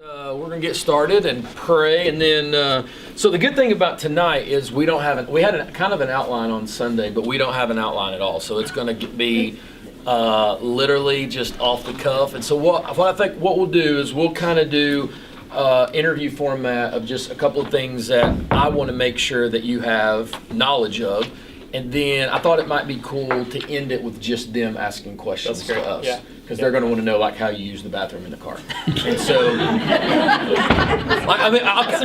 We're going to get started and pray, and then so the good thing about tonight is we had kind of an outline on Sunday, but we don't have an outline at all. So it's going to be literally just off the cuff. And so what I think what we'll do is we'll kind of do interview format of just a couple of things that I want to make sure that you have knowledge of. And then I thought it might be cool to end it with just them asking questions to us. Yeah. Because they're going to want to know like how you use the bathroom in the car. And so,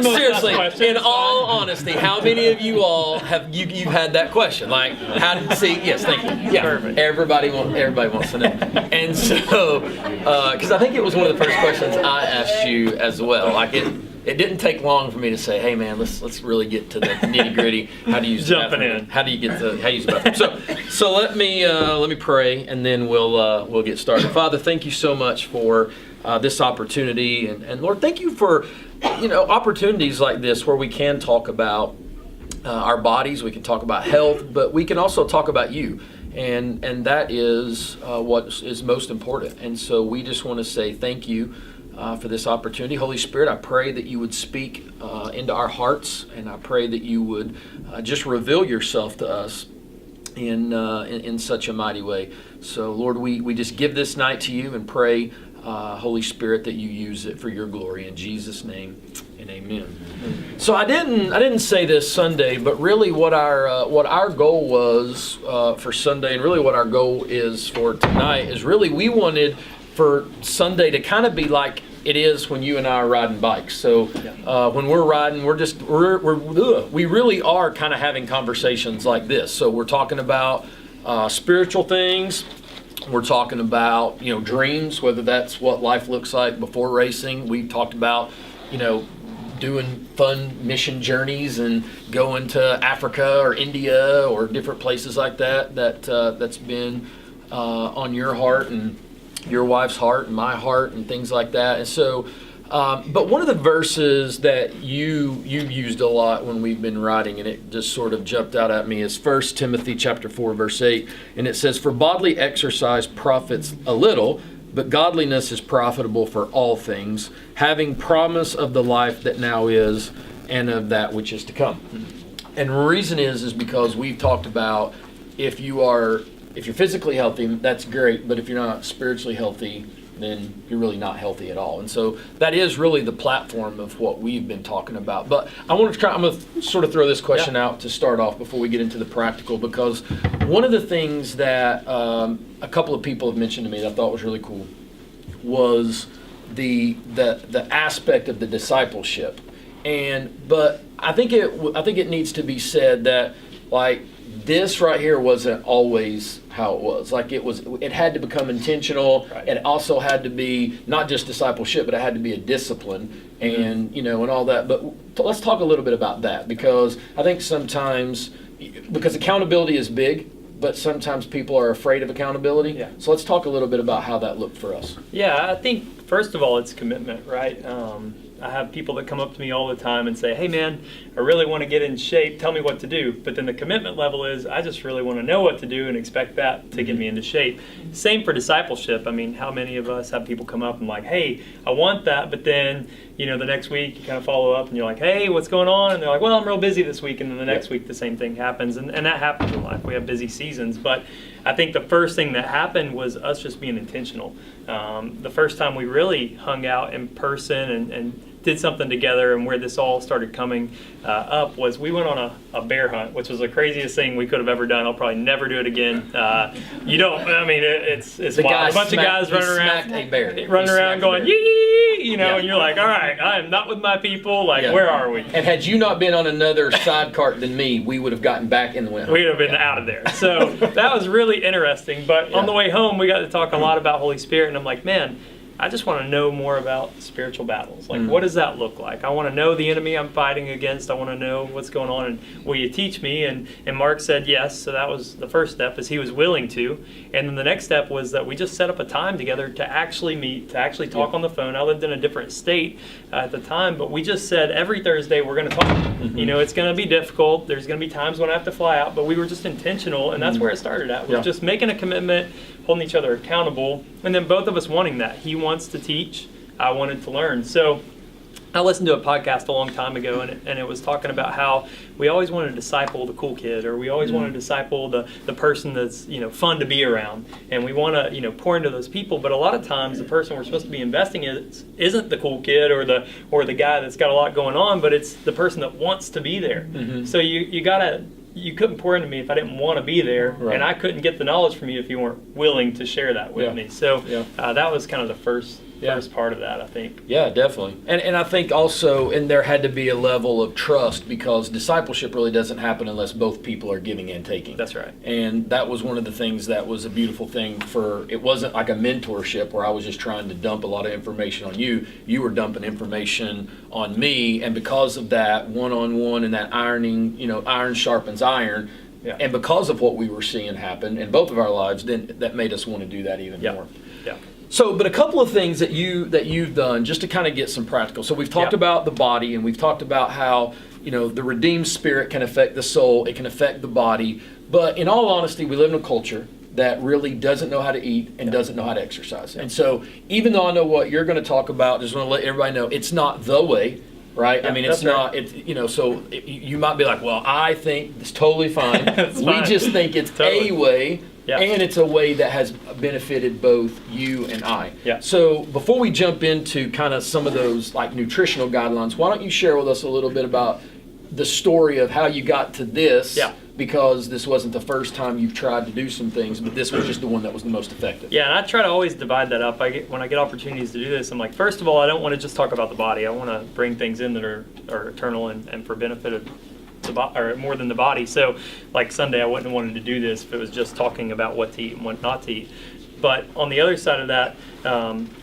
seriously, in all honesty, how many of you all have you've had that question? Like, how did yes, thank you. Yeah, perfect. Everybody wants to know. And so, because I think it was one of the first questions I asked you as well. Like it didn't take long for me to say, "Hey, man, let's really get to the nitty gritty. How do you use the bathroom? How do you use the bathroom?" So let me pray, and then we'll get started. Father, thank you so much for this opportunity, and Lord, thank you for opportunities like this where we can talk about our bodies, we can talk about health, but we can also talk about you, and that is what is most important. And so we just want to say thank you. For this opportunity. Holy Spirit, I pray that you would speak into our hearts, and I pray that you would just reveal yourself to us in such a mighty way. So Lord, we just give this night to you and pray, Holy Spirit, that you use it for your glory. In Jesus' name, and amen. So I didn't say this Sunday, but really what our goal was for Sunday, and really what our goal is for tonight, is really we wanted for Sunday to kind of be like it is when you and I are riding bikes. So when we're riding, we really are kind of having conversations like this. So we're talking about spiritual things. We're talking about dreams, whether that's what life looks like before racing. We talked about doing fun mission journeys and going to Africa or India or different places like that's been on your heart and your wife's heart and my heart and things like that. And so, but one of the verses that you've used a lot when we've been writing, and it just sort of jumped out at me, is 1 Timothy chapter 4, verse 8. And it says, "For bodily exercise profits a little, but godliness is profitable for all things, having promise of the life that now is and of that which is to come." And the reason is because we've talked about if you're physically healthy, that's great, but if you're not spiritually healthy, then you're really not healthy at all. And so that is really the platform of what we've been talking about. But I'm going to sort of throw this question out to start off before we get into the practical, because one of the things that a couple of people have mentioned to me that I thought was really cool was the aspect of the discipleship. But I think it needs to be said that this right here wasn't always how it was. It had to become intentional. Right. It also had to be not just discipleship, but it had to be a discipline and and all that. But let's talk a little bit about that, because I think sometimes, because accountability is big, but sometimes people are afraid of accountability. Yeah. So let's talk a little bit about how that looked for us. Yeah, I think first of all, it's commitment, right? I have people that come up to me all the time and say, "Hey man, I really want to get in shape, tell me what to do." But then the commitment level is, I just really want to know what to do and expect that to get me into shape. Same for discipleship. I mean, how many of us have people come up and like, "Hey, I want that," but then, the next week you kind of follow up and you're like, "Hey, what's going on?" And they're like, "Well, I'm real busy this week." And then the next week the same thing happens. And that happens in life. We have busy seasons. But I think the first thing that happened was us just being intentional. The first time we really hung out in person and did something together, and where this all started coming up was we went on a bear hunt, which was the craziest thing we could have ever done. I'll probably never do it again. It's wild. A bunch of guys running around going, yee, and you're like, all right, I am not with my people. Where are we? And had you not been on another side cart than me, we would have gotten back in the wind. We'd have been out of there. So that was really interesting. But on the way home, we got to talk a lot about Holy Spirit, and I'm like, man, I just want to know more about spiritual battles. What does that look like? I want to know the enemy I'm fighting against. I want to know what's going on. And will you teach me? And Mark said yes. So that was the first step, is he was willing to. And then the next step was that we just set up a time together to actually meet, to actually talk on the phone. I lived in a different state at the time, but we just said every Thursday we're going to talk. It's going to be difficult. There's going to be times when I have to fly out, but we were just intentional, and that's where it started at. We were just making a commitment, holding each other accountable, and then both of us wanting that. He wants to teach. I wanted to learn. So I listened to a podcast a long time ago, and it was talking about how we always want to disciple the cool kid, or we always want to disciple the person that's, fun to be around, and we want to, pour into those people. But a lot of times, the person we're supposed to be investing in isn't the cool kid or the guy that's got a lot going on, but it's the person that wants to be there. So you couldn't pour into me if I didn't want to be there, and I couldn't get the knowledge from you if you weren't willing to share that with me. So that was kind of the first part of that, I think. Yeah, definitely. And I think also, and there had to be a level of trust, because discipleship really doesn't happen unless both people are giving and taking. That's right. And that was one of the things that was a beautiful thing it wasn't like a mentorship where I was just trying to dump a lot of information on you. You were dumping information on me, and because of that, one-on-one and that ironing, iron sharpens iron. Yeah. And because of what we were seeing happen in both of our lives, then that made us want to do that even more. Yeah. So, but a couple of things that you've done just to kind of get some practical. So we've talked about the body, and we've talked about how, the redeemed spirit can affect the soul, it can affect the body. But in all honesty, we live in a culture that really doesn't know how to eat and doesn't know how to exercise. And so even though I know what you're going to talk about, just want to let everybody know it's not the way, right? Yeah, I mean, it's not, you might be like, well, I think it's totally fine. We just think it's a way. Yeah. And it's a way that has benefited both you and I. Yeah. So before we jump into kind of some of those like nutritional guidelines, why don't you share with us a little bit about the story of how you got to this? Yeah. Because this wasn't the first time you've tried to do some things, but this was just the one that was the most effective. Yeah, and I try to always divide that up. When I get opportunities to do this, I'm like, first of all, I don't want to just talk about the body. I want to bring things in that are eternal and for benefit of or more than the body. So like Sunday, I wouldn't have wanted to do this if it was just talking about what to eat and what not to eat. But on the other side of that,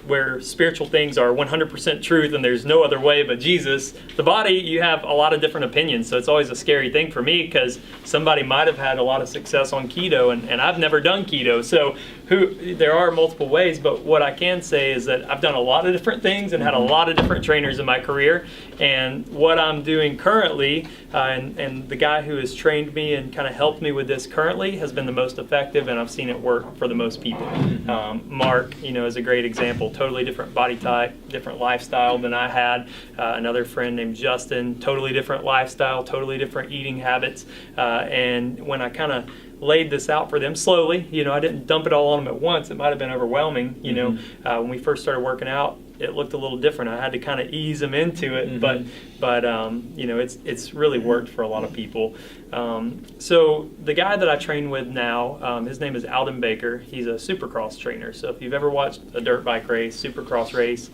where spiritual things are 100% truth and there's no other way but Jesus, the body, you have a lot of different opinions. So it's always a scary thing for me, because somebody might have had a lot of success on keto, and I've never done keto. So there are multiple ways, but what I can say is that I've done a lot of different things and had a lot of different trainers in my career. And what I'm doing currently, and the guy who has trained me and kind of helped me with this currently has been the most effective, and I've seen it work for the most people. Mark, is a great example. Totally different body type, different lifestyle than I had. Another friend named Justin, totally different lifestyle, totally different eating habits. And when I kind of laid this out for them slowly, I didn't dump it all on them at once. It might have been overwhelming. When we first started working out, it looked a little different. I had to kind of ease them into it, but it's really worked for a lot of people. So the guy that I train with now, his name is Alden Baker. He's a Supercross trainer. So if you've ever watched a dirt bike race, Supercross race,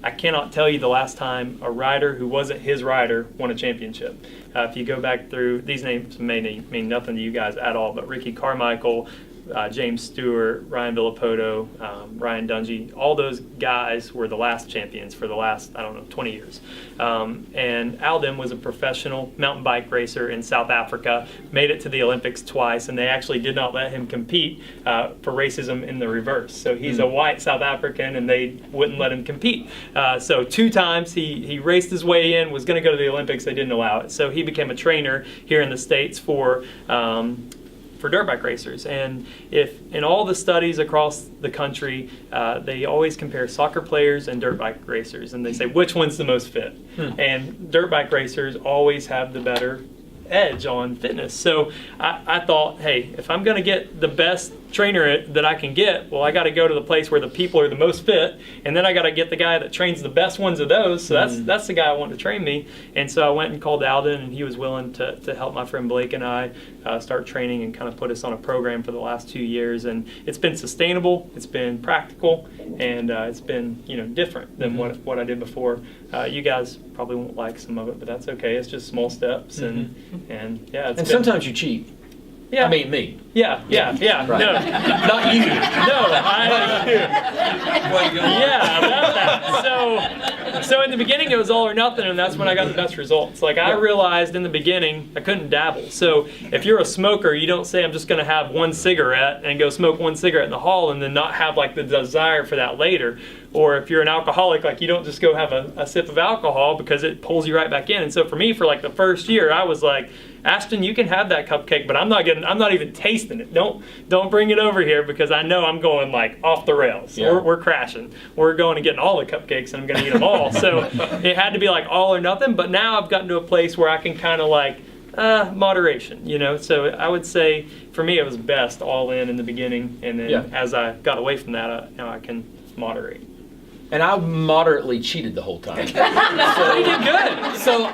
I cannot tell you the last time a rider who wasn't his rider won a championship. If you go back through, these names may mean nothing to you guys at all, but Ricky Carmichael, James Stewart, Ryan Villapoto, Ryan Dungey, all those guys were the last champions for the last, 20 years. And Alden was a professional mountain bike racer in South Africa, made it to the Olympics twice, and they actually did not let him compete for racism in the reverse. So he's a white South African, and they wouldn't let him compete. So 2 times he raced his way in, was going to go to the Olympics, they didn't allow it. So he became a trainer here in the States for dirt bike racers. And if in all the studies across the country, they always compare soccer players and dirt bike racers, and they say which one's the most fit. And dirt bike racers always have the better edge on fitness. So I thought, hey, if I'm going to get the best trainer that I can get, well, I got to go to the place where the people are the most fit, and then I got to get the guy that trains the best ones of those. So that's the guy I want to train me. And so I went and called Alden, and he was willing to help my friend Blake and I start training and kind of put us on a program for the last 2 years. And it's been sustainable, it's been practical, and it's been different than what I did before. You guys probably won't like some of it, but that's okay. It's just small steps, and yeah. And sometimes you cheat. Yeah. I mean, me. Yeah. Right. No, not you. No, yeah, about that. So in the beginning it was all or nothing, and that's when I got the best results. Like I realized in the beginning I couldn't dabble. So if you're a smoker, you don't say I'm just going to have 1 cigarette and go smoke 1 cigarette in the hall and then not have like the desire for that later. Or if you're an alcoholic, like you don't just go have a sip of alcohol because it pulls you right back in. And so for me, for like the first year, I was like, Ashton, you can have that cupcake, but I'm not even tasting it. Don't bring it over here because I know I'm going like off the rails. Yeah. We're crashing. We're going and getting all the cupcakes and I'm going to eat them all. So it had to be like all or nothing. But now I've gotten to a place where I can kind of like moderation, you know. So I would say for me it was best all in the beginning, and then as I got away from that, now I can moderate. And I moderately cheated the whole time. So you did good. So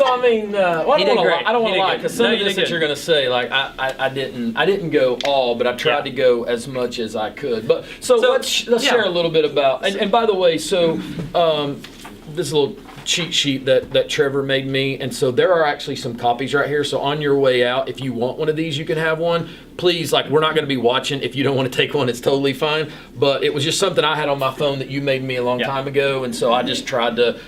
I mean, well, He did great. I don't want He to did lie good. because some No, of you this did that good. you're going to say, like I didn't go all, but I tried to go as much as I could. But so let's share a little bit about. And by the way, so this little cheat sheet that Trevor made me, and so there are actually some copies right here. So on your way out, if you want one of these, you can have one. Please, like, we're not going to be watching. If you don't want to take one, it's totally fine. But it was just something I had on my phone that you made me a long time ago, and so I just tried to,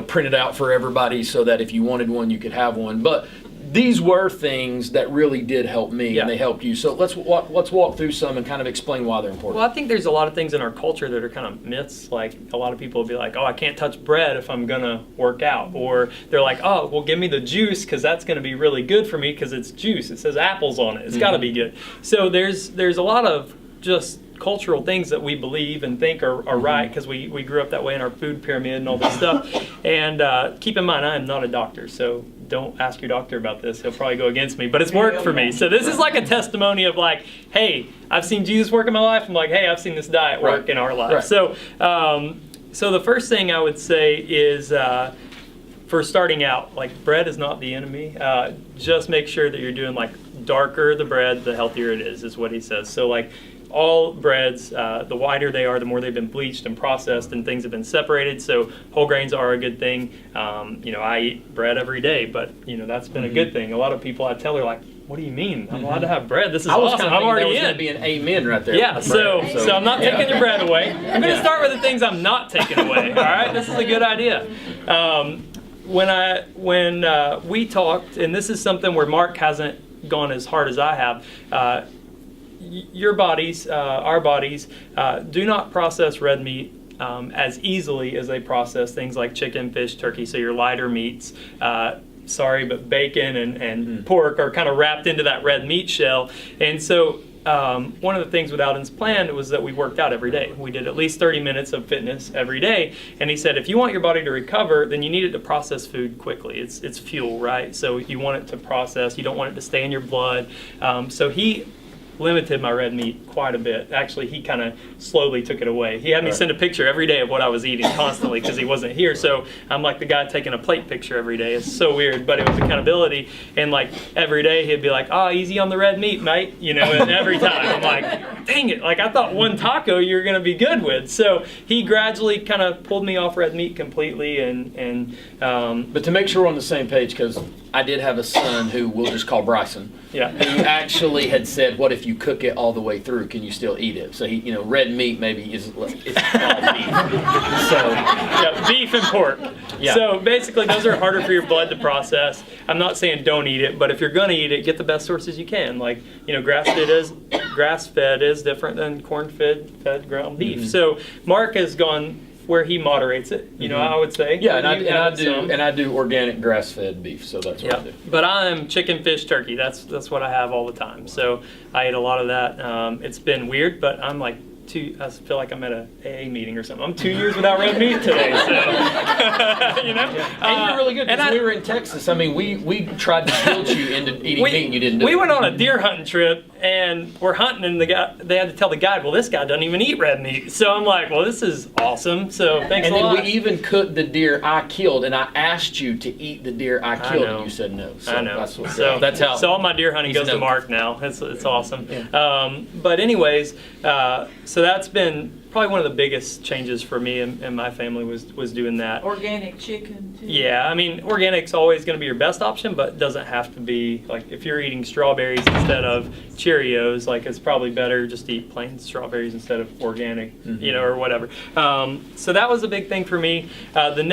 print it out for everybody so that if you wanted one, you could have one. But these were things that really did help me, and they helped you. So let's walk through some and kind of explain why they're important. Well, I think there's a lot of things in our culture that are kind of myths. Like a lot of people will be like, oh, I can't touch bread if I'm going to work out. Or they're like, oh, well, give me the juice because that's going to be really good for me because it's juice. It says apples on it. It's got to be good. So there's a lot of just cultural things that we believe and think are right because we grew up that way in our food pyramid and all this stuff. And keep in mind, I am not a doctor, so don't ask your doctor about this. He'll probably go against me, but it's worked for me. So this is like a testimony of like, hey, I've seen Jesus work in my life. I'm like, hey, I've seen this diet work in our life. So so the first thing I would say is for starting out, like, bread is not the enemy. Just make sure that you're doing, like, darker the bread, the healthier it is what he says. So like all breads, the whiter they are, the more they've been bleached and processed and things have been separated. So whole grains are a good thing. I eat bread every day, but that's been a good thing. A lot of people I tell are like, what do you mean? I'm allowed to have bread? This is awesome. I'm already in. There was going to be an amen right there. Yeah, so I'm not taking your bread away. I'm going to start with the things I'm not taking away. All right, this is a good idea. When we talked, and this is something where Mark hasn't gone as hard as I have. Your bodies, our bodies, do not process red meat as easily as they process things like chicken, fish, turkey. So your lighter meats. Sorry, but bacon and pork are kind of wrapped into that red meat shell. And so one of the things with Alden's plan was that we worked out every day. We did at least 30 minutes of fitness every day. And he said, if you want your body to recover, then you need it to process food quickly. It's fuel, right? So you want it to process. You don't want it to stay in your blood. So he limited my red meat quite a bit. Actually, he kind of slowly took it away. He had me send a picture every day of what I was eating constantly because he wasn't here. So I'm like the guy taking a plate picture every day. It's so weird, but it was accountability. And like every day he'd be like, oh, easy on the red meat, mate. And every time I'm like, dang it. Like I thought one taco you're going to be good with. So he gradually kind of pulled me off red meat completely. But to make sure we're on the same page, because I did have a son who we'll just call Bryson. Yeah. Who actually had said, what if you cook it all the way through? Can you still eat it? So he, red meat maybe it's all beef. Yeah, beef and pork. Yeah. So basically those are harder for your blood to process. I'm not saying don't eat it, but if you're gonna eat it, get the best sources you can. Like, grass-fed is different than corn-fed ground beef. So Mark has gone where he moderates it, I would say. Yeah, and I do organic grass-fed beef, so that's what I do. But I'm chicken, fish, turkey. That's what I have all the time. So I eat a lot of that. It's been weird, but I'm like I feel like I'm at a AA meeting or something. I'm 2 years without red meat today, so And you're really good because we were in Texas. I mean, we tried to guilt you into eating meat, and you didn't do it. We went on a deer hunting trip, and we're hunting, and they had to tell the guide, well, this guy doesn't even eat red meat. So I'm like, well, this is awesome. So thanks a lot. And then we even cooked the deer I killed, and I asked you to eat the deer I killed, and you said no. So I know. That's how. So all my deer hunting goes to Mark now. It's awesome. Yeah. But anyways, so that's been probably one of the biggest changes for me and my family was doing that. Organic chicken too. Yeah, I mean, organic's always going to be your best option, but doesn't have to be. Like if you're eating strawberries instead of Cheerios, like it's probably better just to eat plain strawberries instead of organic, or whatever. So that was a big thing for me. The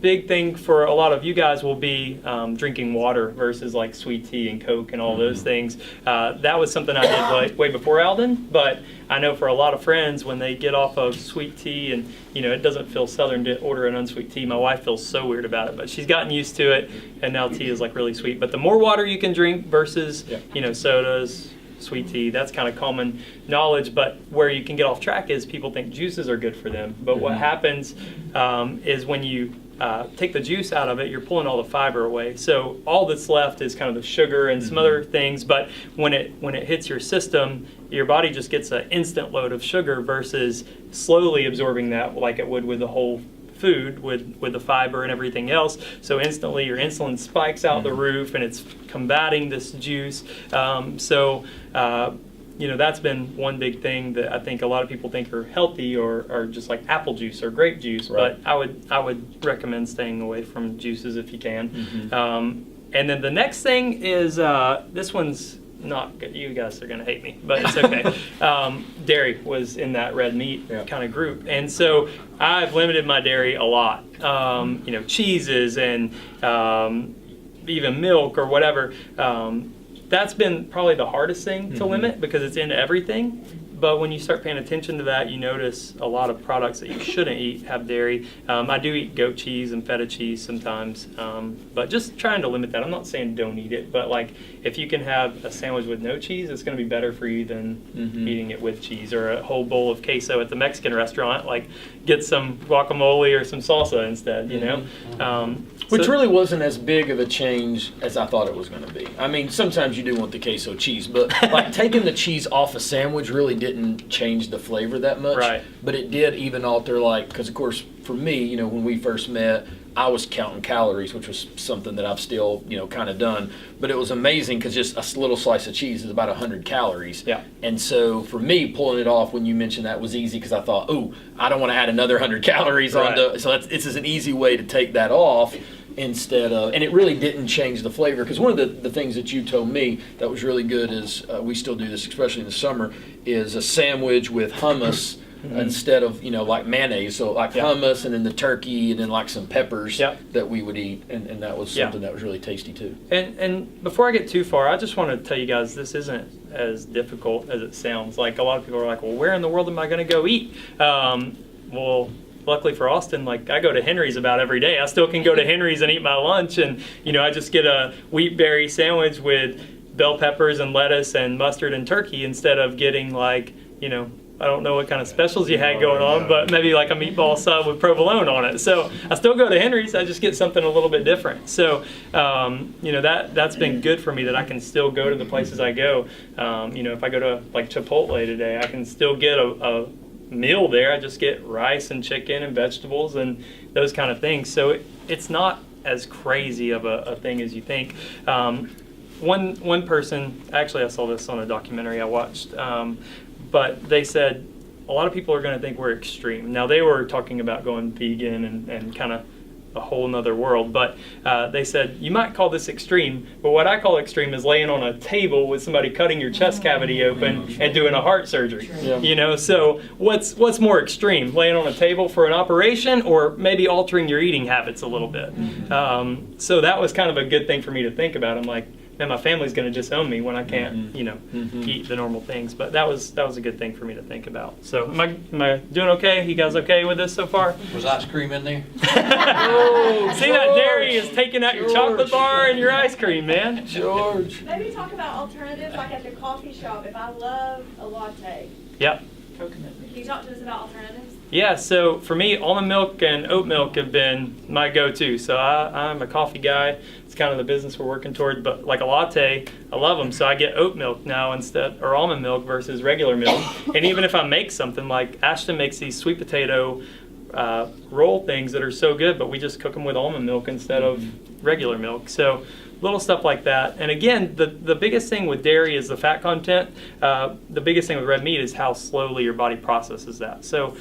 big thing for a lot of you guys will be drinking water versus like sweet tea and Coke and all those things. That was something I did like way before Alden, but I know for a lot of friends when they get off of sweet tea and it doesn't feel southern to order an unsweet tea. My wife feels so weird about it, but she's gotten used to it, and now tea is like really sweet. But the more water you can drink versus sodas, sweet tea, that's kind of common knowledge. But where you can get off track is people think juices are good for them, but what happens is when you take the juice out of it, you're pulling all the fiber away. So all that's left is kind of the sugar and some other things. But when it hits your system, your body just gets an instant load of sugar versus slowly absorbing that like it would with the whole food with the fiber and everything else. So instantly your insulin spikes out the roof and it's combating this juice. That's been one big thing that I think a lot of people think are healthy or just like apple juice or grape juice. Right. But I would recommend staying away from juices if you can. And then the next thing is this one's not good. You guys are going to hate me, but it's okay. Dairy was in that red meat kind of group. And so I've limited my dairy a lot. Cheeses and even milk or whatever. That's been probably the hardest thing to limit because it's in everything. But when you start paying attention to that, you notice a lot of products that you shouldn't eat have dairy. I do eat goat cheese and feta cheese sometimes, but just trying to limit that. I'm not saying don't eat it, but like if you can have a sandwich with no cheese, it's going to be better for you than eating it with cheese, or a whole bowl of queso at the Mexican restaurant. Like get some guacamole or some salsa instead, Which really wasn't as big of a change as I thought it was going to be. I mean, sometimes you do want the queso cheese, but like taking the cheese off a sandwich really didn't change the flavor that much. Right. But it did even alter, like, because of course for me, when we first met, I was counting calories, which was something that I've still, kind of done. But it was amazing because just a little slice of cheese is about 100 calories. Yeah. And so for me, pulling it off when you mentioned that was easy because I thought, I don't want to add another 100 calories onto. So this is an easy way to take that off. Instead of, and it really didn't change the flavor, because one of the things that you told me that was really good is, we still do this, especially in the summer, is a sandwich with hummus instead of, like mayonnaise. So like hummus and then the turkey and then like some peppers that we would eat. And that was something that was really tasty too. And before I get too far, I just want to tell you guys this isn't as difficult as it sounds. Like a lot of people are like, well, where in the world am I going to go eat? Luckily for Austin, like I go to Henry's about every day. I still can go to Henry's and eat my lunch, and I just get a wheat berry sandwich with bell peppers and lettuce and mustard and turkey instead of getting like, I don't know what kind of specials you had going on, but maybe like a meatball sub with provolone on it. So I still go to Henry's. I just get something a little bit different. So that's been good for me that I can still go to the places I go. If I go to like Chipotle today, I can still get a meal there. I just get rice and chicken and vegetables and those kind of things. So it's not as crazy of a thing as you think. One person, actually I saw this on a documentary I watched, but they said a lot of people are going to think we're extreme. Now they were talking about going vegan and kind of a whole nother world, but they said you might call this extreme, but what I call extreme is laying on a table with somebody cutting your chest cavity open and doing a heart surgery. So what's more extreme, laying on a table for an operation or maybe altering your eating habits a little bit? So that was kind of a good thing for me to think about. I'm like, man, my family's going to disown me when I can't, eat the normal things. But that was a good thing for me to think about. So am I doing okay? You guys okay with this so far? Was ice cream in there? See, that dairy is taking out your chocolate bar and your ice cream, man. George. Maybe talk about alternatives, like at the coffee shop. If I love a latte. Yep. Can you talk to us about alternatives? Yeah, so for me, almond milk and oat milk have been my go-to. So I'm a coffee guy. It's kind of the business we're working toward. But like a latte, I love them. So I get oat milk now or almond milk versus regular milk. And even if I make something, like Ashton makes these sweet potato roll things that are so good, but we just cook them with almond milk instead of regular milk. So little stuff like that. And again, the biggest thing with dairy is the fat content. The biggest thing with red meat is how slowly your body processes that. So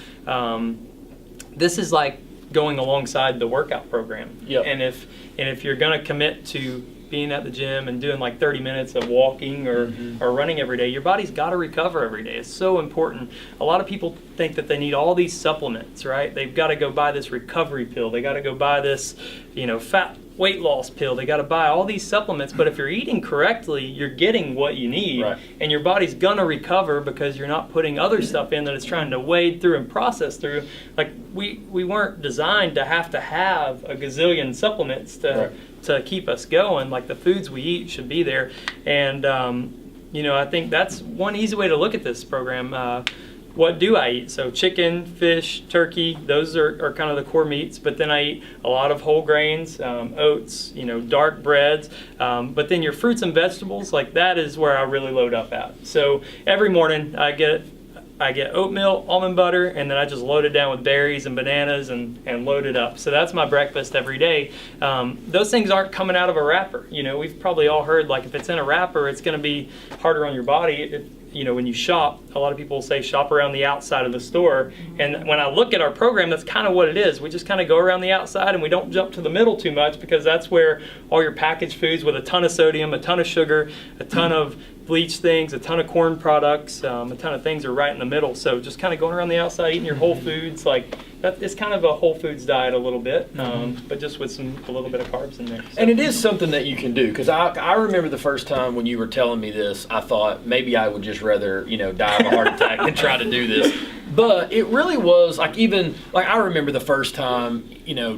this is like going alongside the workout program. Yep. And if you're going to commit to being at the gym and doing like 30 minutes of walking or running every day, your body's got to recover every day. It's so important. A lot of people think that they need all these supplements, right? They've got to go buy this recovery pill. They got to go buy this, fat weight loss pill. They got to buy all these supplements. But if you're eating correctly, you're getting what you need, right. And your body's gonna recover because you're not putting other stuff in that it's trying to wade through and process through. Like we weren't designed to have a gazillion supplements to keep us going. Like the foods we eat should be there, and I think that's one easy way to look at this program. What do I eat? So chicken, fish, turkey, those are kind of the core meats, but then I eat a lot of whole grains, oats, dark breads, but then your fruits and vegetables, like that is where I really load up at. So every morning I get oatmeal, almond butter, and then I just load it down with berries and bananas and load it up. So that's my breakfast every day. Those things aren't coming out of a wrapper. We've probably all heard, like, if it's in a wrapper, it's going to be harder on your body. When you shop, a lot of people say shop around the outside of the store. And when I look at our program, that's kind of what it is. We just kind of go around the outside and we don't jump to the middle too much, because that's where all your packaged foods with a ton of sodium, a ton of sugar, a ton of bleached things, a ton of corn products, a ton of things are right in the middle. So just kind of going around the outside, eating your whole foods, like that is kind of a whole foods diet a little bit, but just with a little bit of carbs in there. So. And it is something that you can do, because I remember the first time when you were telling me this, I thought maybe I would just rather die of a heart attack than try to do this. But it really was like, I remember the first time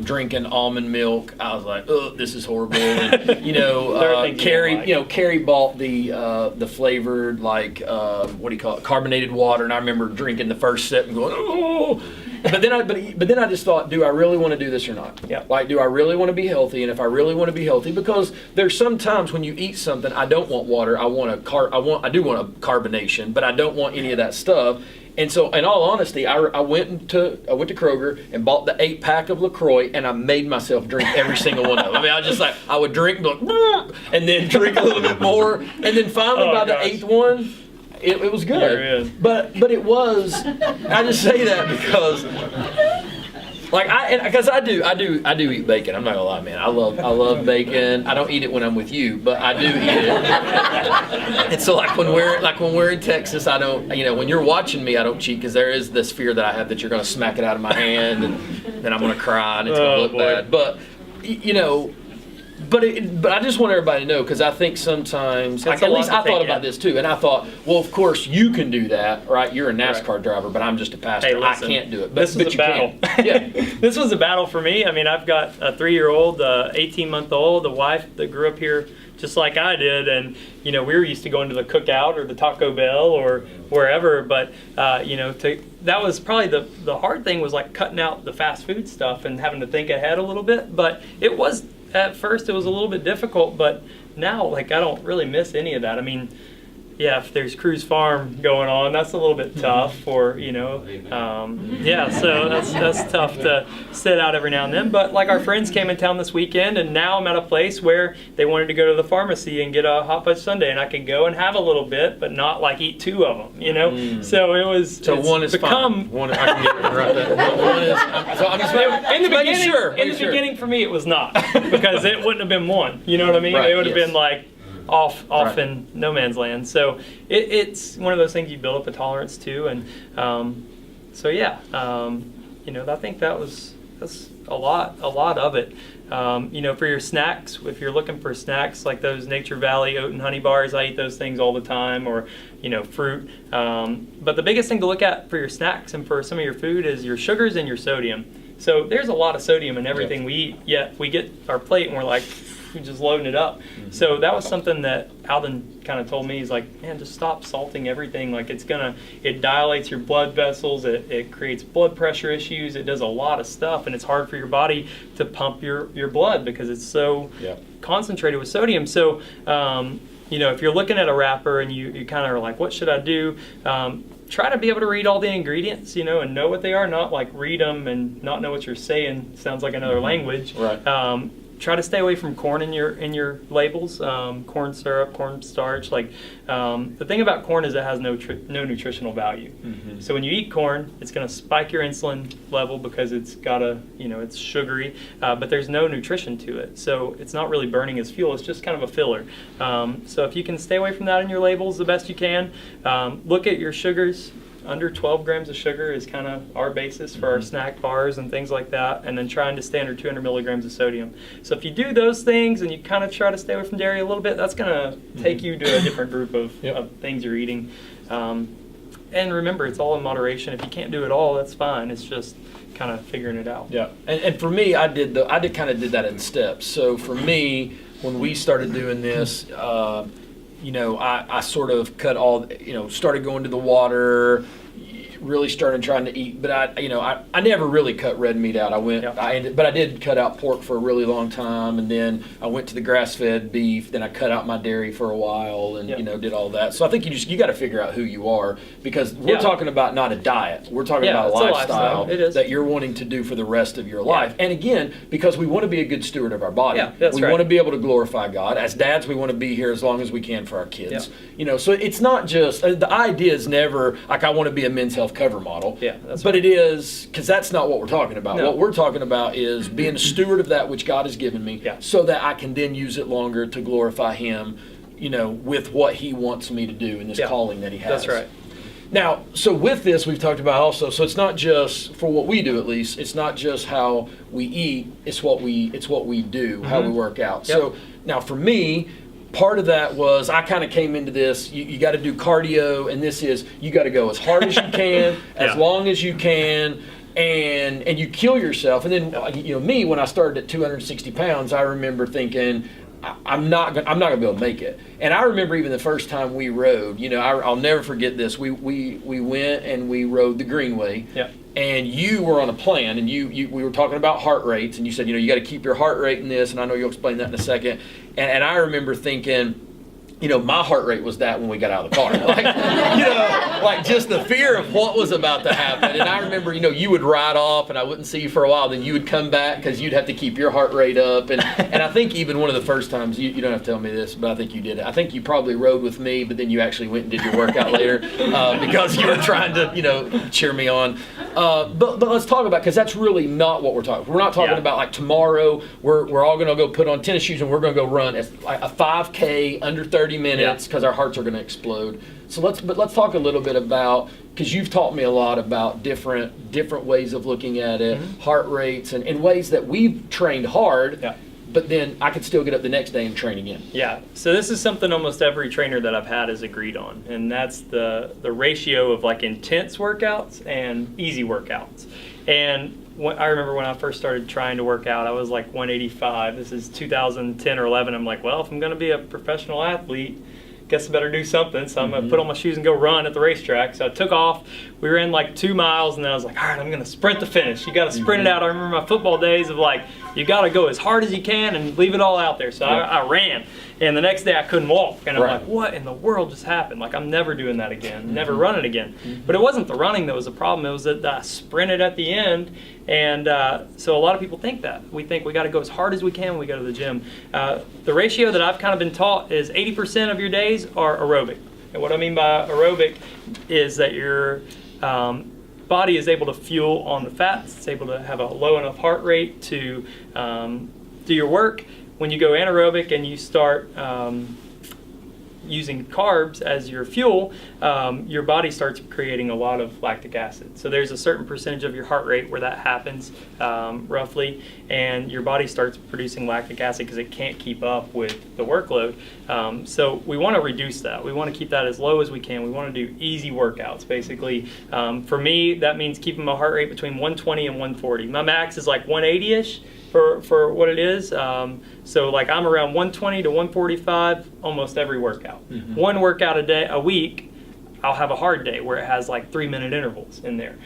drinking almond milk, I was like, oh, this is horrible. And Carrie bought the flavored, like, what do you call it, carbonated water, and I remember drinking the first sip and going, oh. But then I just thought, do I really want to do this or not? Yeah. Like, do I really want to be healthy? And if I really want to be healthy, because there's some times when you eat something, I don't want water. I do want a carbonation, but I don't want any of that stuff. And so, in all honesty, I went to Kroger and bought the 8-pack of LaCroix, and I made myself drink every single one of them. I mean, I would drink, and then drink a little bit more, and then finally by the 8th one, it was good. But it was. I just say that because, because I do eat bacon. I'm not gonna lie, man. I love bacon. I don't eat it when I'm with you, but I do eat it. And so when we're in Texas, I don't. When you're watching me, I don't cheat, because there is this fear that I have that you're gonna smack it out of my hand, and then I'm gonna cry and it's gonna look bad. But But I just want everybody to know, because I think sometimes, at least I thought about this too, and I thought, well, of course you can do that, right? You're a NASCAR driver, but I'm just a pastor. Hey, listen, I can't do it. This was a battle. Yeah. This was a battle for me. I mean, I've got a 3-year-old, 18-month-old, a wife that grew up here just like I did, and we were used to going to the Cookout or the Taco Bell or wherever, but that was probably the hard thing, was like cutting out the fast food stuff and having to think ahead a little bit. But at first it was a little bit difficult, but now I don't really miss any of that. I mean, yeah, if there's Cruise Farm going on, that's a little bit tough, or so that's tough to sit out every now and then. But our friends came in town this weekend, and now I'm at a place where they wanted to go to the pharmacy and get a hot fudge sundae, and I can go and have a little bit, but not eat 2 of them, So it was. So one is fine. One, I can get it right there. One is. So I'm just in the beginning. Beginning for me, it was not, because it wouldn't have been one. You know what I mean? Right, it would have been off right. In no man's land. So it's one of those things you build up a tolerance to, and I think that's a lot of it. For your snacks, if you're looking for snacks like those Nature Valley oat and honey bars, I eat those things all the time, or fruit. But the biggest thing to look at for your snacks and for some of your food is your sugars and your sodium. So there's a lot of sodium in everything we eat, yet we get our plate and we're just loading it up. Mm-hmm. So that was something that Alden kind of told me. He's like, man, just stop salting everything. It dilates your blood vessels. It creates blood pressure issues. It does a lot of stuff, and it's hard for your body to pump your blood because it's so concentrated with sodium. So, if you're looking at a wrapper and you kind of are like, what should I do? Try to be able to read all the ingredients, and know what they are, not read them and not know what you're saying. Sounds like another language. Right. Try to stay away from corn in your labels. Corn syrup, corn starch. Like the thing about corn is it has no nutritional value. Mm-hmm. So when you eat corn, it's going to spike your insulin level because it's got it's sugary, but there's no nutrition to it. So it's not really burning as fuel. It's just kind of a filler. So if you can stay away from that in your labels the best you can, look at your sugars. Under 12 grams of sugar is kind of our basis for our snack bars and things like that, and then trying to stay under 200 milligrams of sodium. So if you do those things and you kind of try to stay away from dairy a little bit, that's going to take you to a different group of things you're eating. And remember, it's all in moderation. If you can't do it all, that's fine. It's just kind of figuring it out. Yeah, and for me, I did that in steps. So for me, when we started doing this, I sort of cut all, started going to the water, really started trying to eat, but I never really cut red meat out. But I did cut out pork for a really long time, and then I went to the grass-fed beef. Then I cut out my dairy for a while, and did all that. So I think you got to figure out who you are, because we're talking about not a diet. We're talking about a lifestyle that you're wanting to do for the rest of your life. And again, because we want to be a good steward of our body. We want to be able to glorify God. As dads, we want to be here as long as we can for our kids. So it's not just the idea is never like I want to be a Men's Health cover model. But it is, because that's not what we're talking about. What we're talking about is being a steward of that which God has given me, so that I can then use it longer to glorify Him, with what He wants me to do in this calling that He has. That's right. Now, so with this, we've talked about also, so it's not just, for what we do at least, it's not just how we eat, it's what we do, how we work out. So now for me, part of that was I kind of came into this, you got to do cardio, and this is, you got to go as hard as you can, as long as you can, and you kill yourself. And then, me, when I started at 260 pounds, I remember thinking, I'm not gonna be able to make it. And I remember even the first time we rode, I'll never forget this. We went and we rode the Greenway. And you were on a plan, and we were talking about heart rates, and you said, you got to keep your heart rate in this, and I know you'll explain that in a second. And I remember thinking, my heart rate was that when we got out of the car. Like just the fear of what was about to happen. And I remember, you would ride off and I wouldn't see you for a while. Then you would come back because you'd have to keep your heart rate up. And I think even one of the first times, you don't have to tell me this, but I think you did it. I think you probably rode with me, but then you actually went and did your workout later because you were trying to, cheer me on. But let's talk about, because that's really not what we're talking. We're not talking about like tomorrow we're all going to go put on tennis shoes and we're going to go run a 5K under 30 minutes because our hearts are going to explode. So let's talk a little bit about, because you've taught me a lot about different ways of looking at it, heart rates, and ways that we've trained hard, but then I could still get up the next day and train again. So this is something almost every trainer that I've had has agreed on, and that's the ratio of like intense workouts and easy workouts. And I remember when I first started trying to work out, I was like 185. This is 2010 or 11. I'm like, well, if I'm going to be a professional athlete, guess I better do something. So I'm going to put on my shoes and go run at the racetrack. So I took off. We ran like 2 miles, and then I was like, all right, I'm going to sprint the finish. You got to sprint it out. I remember my football days of like, you got to go as hard as you can and leave it all out there. So I ran. And the next day I couldn't walk. And I'm like, what in the world just happened? Like, I'm never doing that again. Never running again. But it wasn't the running that was the problem. It was that I sprinted at the end. And so a lot of people think that. We think we got to go as hard as we can when we go to the gym. The ratio that I've kind of been taught is 80% of your days are aerobic. And what I mean by aerobic is that your body is able to fuel on the fats. It's able to have a low enough heart rate to do your work. When you go anaerobic and you start using carbs as your fuel, your body starts creating a lot of lactic acid. So there's a certain percentage of your heart rate where that happens, roughly, and your body starts producing lactic acid because it can't keep up with the workload. So we want to reduce that. We want to keep that as low as we can. We want to do easy workouts, basically. For me, that means keeping my heart rate between 120 and 140. My max is like 180-ish. For what it is. So like I'm around 120 to 145 almost every workout. One workout a week, I'll have a hard day where it has like 3-minute intervals in there.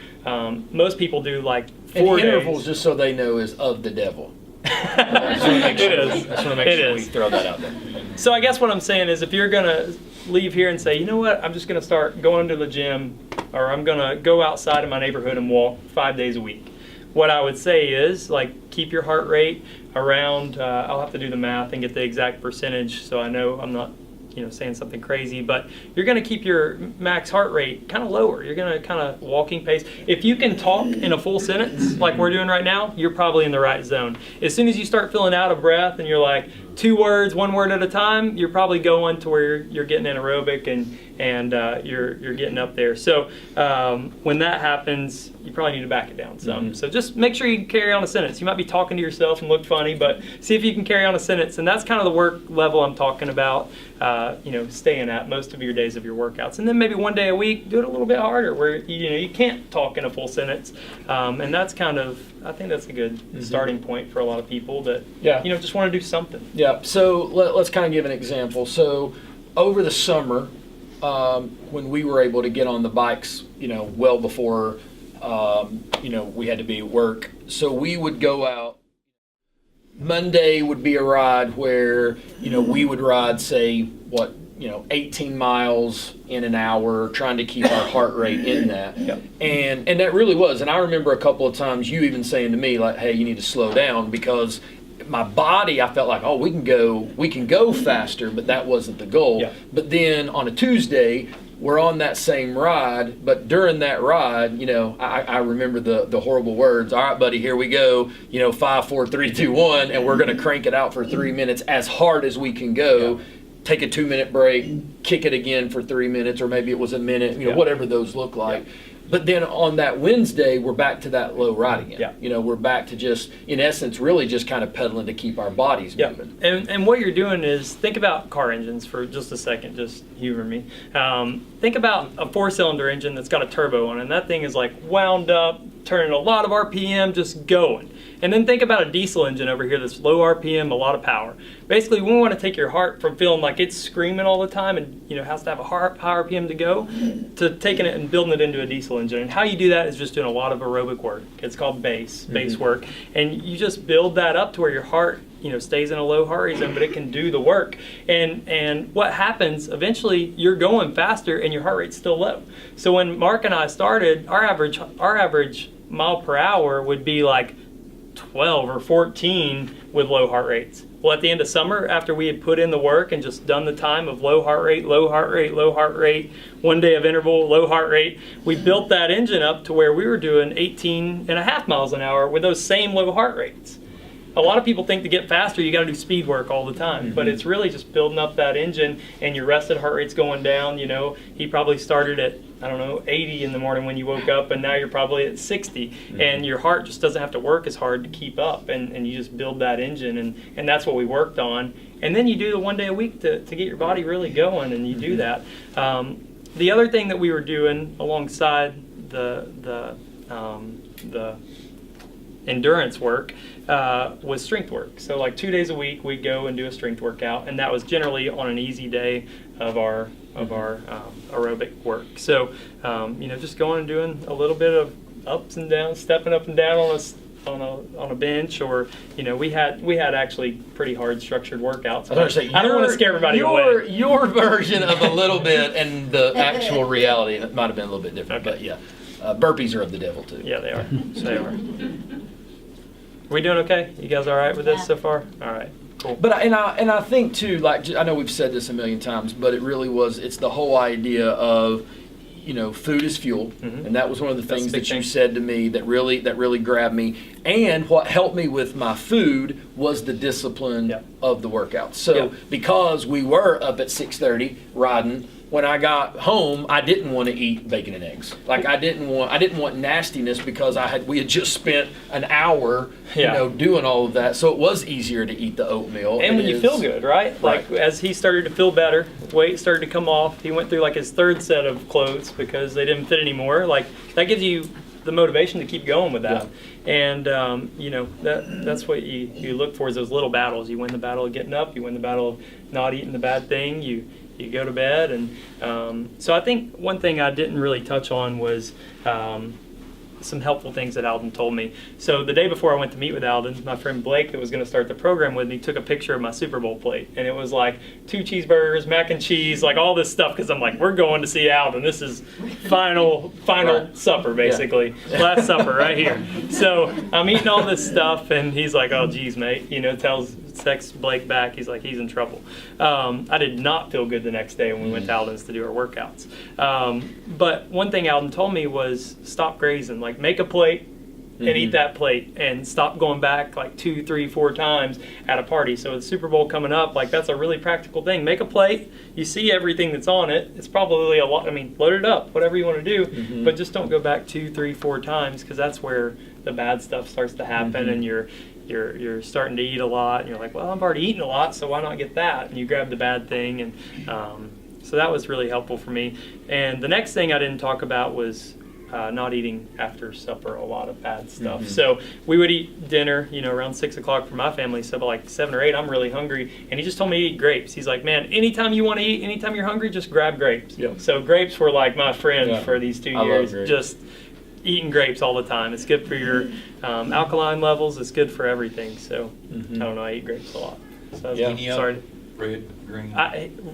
Most people do like 4 days. Intervals, just so they know, is of the devil. I just want to make sure we throw that out there. So I guess what I'm saying is if you're going to leave here and say, you know what, I'm just going to start going to the gym, or I'm going to go outside of my neighborhood and walk 5 days a week. what I would say is, like, keep your heart rate around, I'll have to do the math and get the exact percentage so I know I'm not saying something crazy, but you're going to keep your max heart rate kind of lower. You're going to kind of walking pace. If you can talk in a full sentence like we're doing right now, you're probably in the right zone. As soon as you start feeling out of breath and you're like 2 words, 1 word at a time, you're probably going to where you're getting anaerobic and you're getting up there. So when that happens, you probably need to back it down some. So just make sure you can carry on a sentence. You might be talking to yourself and look funny, but see if you can carry on a sentence. And that's kind of the work level I'm talking about, staying at most of your days of your workouts. And then maybe 1 day a week, do it a little bit harder where you can't talk in a full sentence. And that's kind of, I think that's a good starting point for a lot of people that just want to do something. Yeah. So let's kind of give an example. So over the summer, when we were able to get on the bikes, well before, we had to be at work. So we would go out. Monday would be a ride where, we would ride, say, 18 miles in an hour, trying to keep our heart rate in that. Yep. And that really was. And I remember a couple of times you even saying to me, like, hey, you need to slow down, because my body, I felt like, we can go faster, but that wasn't the goal. Yeah. But then on a Tuesday, we're on that same ride, but during that ride, I remember the horrible words. All right, buddy, here we go. 5, 4, 3, 2, 1, and we're going to crank it out for 3 minutes as hard as we can go. Yeah. Take a 2-minute break, kick it again for 3 minutes, or maybe it was a minute. Whatever those look like. Yeah. But then on that Wednesday, we're back to that low ride again. Yeah. We're back to just, in essence, really just kind of pedaling to keep our bodies moving. And what you're doing is, think about car engines for just a second, just humor me. Think about a 4-cylinder engine that's got a turbo on it, and that thing is like wound up, turning a lot of RPM, just going. And then think about a diesel engine over here that's low RPM, a lot of power. Basically, we want to take your heart from feeling like it's screaming all the time and has to have a high RPM to go, to taking it and building it into a diesel engine. And how you do that is just doing a lot of aerobic work. It's called base work. And you just build that up to where your heart stays in a low heart rate zone, but it can do the work. And what happens, eventually you're going faster and your heart rate's still low. So when Mark and I started, our average mile per hour would be like 12 or 14 with low heart rates. Well, at the end of summer, after we had put in the work and just done the time of low heart rate, 1 day of interval, low heart rate, we built that engine up to where we were doing 18.5 miles an hour with those same low heart rates. A lot of people think to get faster, you got to do speed work all the time, but it's really just building up that engine, and your rested heart rate's going down. He probably started at, 80 in the morning when you woke up, and now you're probably at 60, and your heart just doesn't have to work as hard to keep up, and you just build that engine, and that's what we worked on. And then you do the 1 day a week to get your body really going, and you do that. The other thing that we were doing alongside the endurance work was strength work. So like 2 days a week we'd go and do a strength workout, and that was generally on an easy day of our aerobic work. So just going and doing a little bit of ups and downs, stepping up and down on a bench, or we had actually pretty hard structured workouts. I don't want to scare everybody away. Your version of a little bit and the actual reality might have been a little bit different. Okay. But yeah, burpees are of the devil too. Yeah, they are. They are. We doing okay? You guys all right with this so far? All right, cool. But I think too, like, I know we've said this a million times, but it's the whole idea of, food is fuel, and that was one of the things that you said to me that really grabbed me. And what helped me with my food was the discipline of the workouts. So because we were up at 6:30 riding, when I got home, I didn't want to eat bacon and eggs. Like I didn't want nastiness, because we had just spent an hour, doing all of that. So it was easier to eat the oatmeal. And when you feel good, right? Like as he started to feel better, weight started to come off. He went through like his 3rd set of clothes because they didn't fit anymore. Like that gives you the motivation to keep going with that. And that's what you look for, is those little battles. You win the battle of getting up. You win the battle of not eating the bad thing. You go to bed. And so I think one thing I didn't really touch on was some helpful things that Alden told me. So the day before I went to meet with Alden, my friend Blake that was going to start the program with me took a picture of my Super Bowl plate, and it was like 2 cheeseburgers, mac and cheese, like all this stuff, because I'm like, we're going to see Alden. This is final Right. supper, basically. Yeah. Last supper right here. So I'm eating all this stuff, and he's like, oh, geez, mate, texts Blake back. He's like, he's in trouble. I did not feel good the next day when we went to Alden's to do our workouts. But one thing Alden told me was stop grazing. Like, make a plate and eat that plate, and stop going back like 2, 3, 4 times at a party. So with the Super Bowl coming up, like, that's a really practical thing. Make a plate. You see everything that's on it. It's probably a lot. I mean, load it up, whatever you want to do, but just don't go back 2, 3, 4 times, because that's where the bad stuff starts to happen, and you're starting to eat a lot, and you're like, well, I'm already eating a lot, so why not get that? And you grab the bad thing, and so that was really helpful for me. And the next thing I didn't talk about was not eating after supper a lot of bad stuff. So we would eat dinner, around 6 o'clock for my family. So by like 7 or 8, I'm really hungry, and he just told me to eat grapes. He's like, man, anytime you want to eat, anytime you're hungry, just grab grapes. Yep. So grapes were like my friend Yeah. for these 2 I love years. grapes. Just eating grapes all the time. It's good for your alkaline levels. It's good for everything. So I don't know. I eat grapes a lot. So I was sorry. Red, green.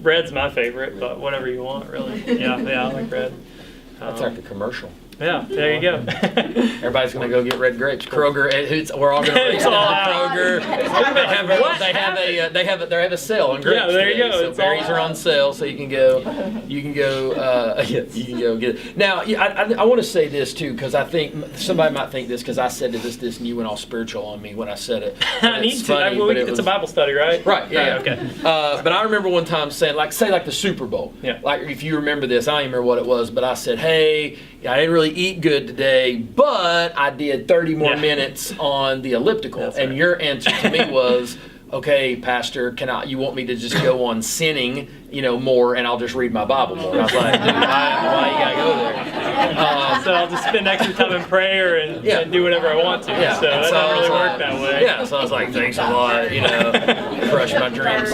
Red's my favorite, but whatever you want, really. Yeah, I like red. That's like a commercial. Yeah, there you go. Everybody's going to go get red grapes. Kroger, we're all going to race It's down all to out. Kroger. They have a sale on grapes. Yeah, there you today. go. So It's all berries are out. on sale, so you can go get it. Now, I want to say this too, because I think somebody might think this, because I said this, and you went all spiritual on me when I said it. I need It's to. funny, but It's a Bible study, right? Right, yeah. Right, okay. But I remember one time saying, like the Super Bowl. Yeah. Like, if you remember this, I don't even remember what it was, but I said, hey, I didn't really eat good today, but I did 30 more minutes on the elliptical. That's and right. your answer to me was, okay, Pastor, you want me to just go on sinning, more, and I'll just read my Bible more? And I was like, dude, why you gotta go there? So I'll just spend extra time in prayer and do whatever I want to. Yeah. So that So doesn't I was really work like- that way. Yeah, so I was like, thanks a lot, crush my dreams.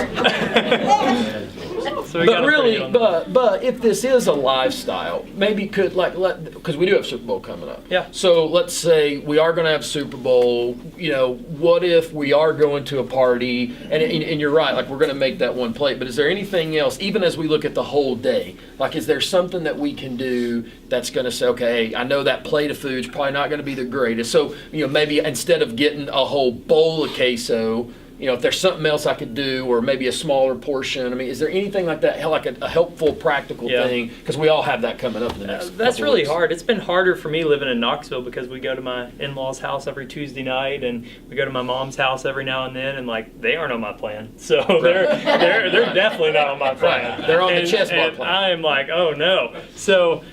So we But gotta really, pray on that. but if this is a lifestyle, maybe because we do have Super Bowl coming up. Yeah. So let's say we are going to have Super Bowl. What if we are going to a party? And you're right, like, we're going to make that one plate. But is there anything else, even as we look at the whole day? Like, is there something that we can do that's going to say, okay, I know that plate of food's probably not going to be the greatest. So maybe instead of getting a whole bowl of queso, if there's something else I could do, or maybe a smaller portion. I mean, is there anything like that, like a helpful, practical thing? Because we all have that coming up in the next That's couple really weeks. hard. It's been harder for me living in Knoxville, because we go to my in-laws' house every Tuesday night, and we go to my mom's house every now and then, and like, they aren't on my plan. So they're definitely not on my plan. Right. They're on the And- chessboard and plan. I am like, oh no. So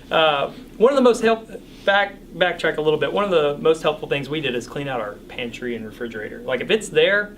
one of the most backtrack a little bit. One of the most helpful things we did is clean out our pantry and refrigerator. Like, if it's there,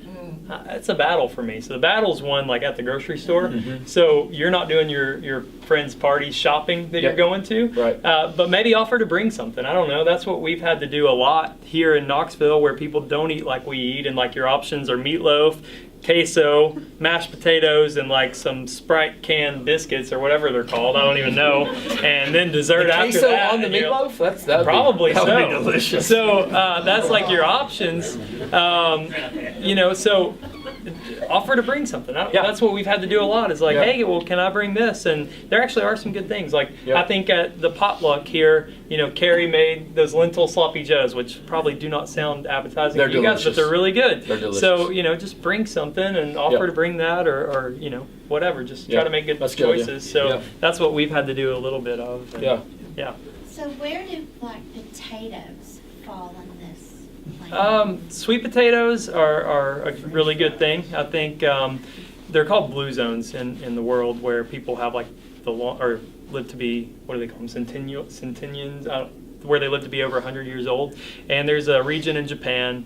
it's a battle for me. So the battle's won, like, at the grocery store. So you're not doing your friends' party shopping that you're going to. Right. But maybe offer to bring something. I don't know. That's what we've had to do a lot here in Knoxville, where people don't eat like we eat, and like your options are meatloaf, queso, mashed potatoes, and like some Sprite canned biscuits or whatever they're called. I don't even know. And then dessert after Queso that. on the and you're- meatloaf? That Probably would so. be delicious. So that's like your options. So offer to bring something. That's what we've had to do a lot. Is like, hey, well, can I bring this? And there actually are some good things. Like, I think at the potluck here, Carrie made those lentil sloppy joes, which probably do not sound appetizing They're to you guys, but delicious. they're really good. They're delicious. So just bring something and offer to bring that, or whatever. Just try to make good That's good, yeah. choices. So Yeah. that's what we've had to do a little bit of. And, yeah. So where do potatoes fall in this plan? Sweet potatoes are a really good thing. I think they're called blue zones in the world, where people have like or live to be, what do they call them, centennials, where they live to be over 100 years old. And there's a region in Japan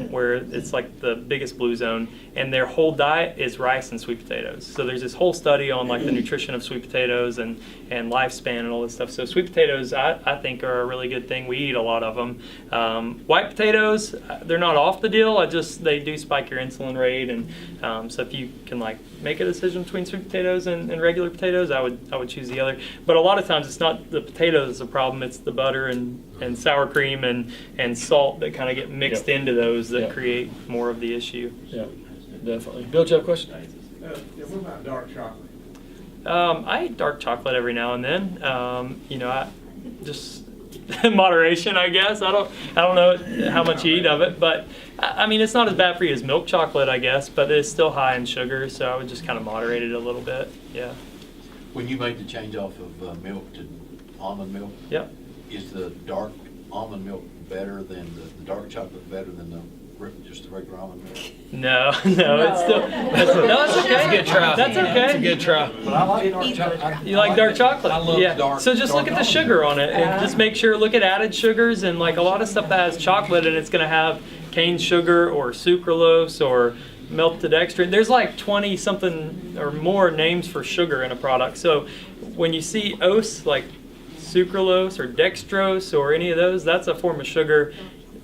where it's like the biggest blue zone, and their whole diet is rice and sweet potatoes. So there's this whole study on like the nutrition of sweet potatoes and lifespan and all this stuff. So sweet potatoes, I think, are a really good thing. We eat a lot of them. White potatoes, they're not off the deal. They do spike your insulin rate, and so if you can like make a decision between sweet potatoes and regular potatoes, I would choose the other. But a lot of times it's not the potatoes the problem, it's the butter and sour cream and salt that kind of get mixed into those that create more of the issue. Yeah, definitely. Bill, do you have a question? What about dark chocolate? I eat dark chocolate every now and then. I just in moderation, I guess. I don't know how much you eat of it, but I mean, it's not as bad for you as milk chocolate, I guess, but it's still high in sugar, so I would just kind of moderate it a little bit. Yeah. When you made the change off of milk to almond milk, Yep. is the dark almond milk better than the dark chocolate better than just the regular almond milk? No, it's still that's okay. That's a good try. That's okay. It's a good try. But I like dark chocolate. You like dark chocolate? I love yeah. dark. So just look at the sugar on it, and just make sure, look at added sugars, and like a lot of stuff that has chocolate, and it's going to have cane sugar or sucralose or maltodextrin. There's like 20 something or more names for sugar in a product. So when you see ose, like sucralose or dextrose or any of those, that's a form of sugar.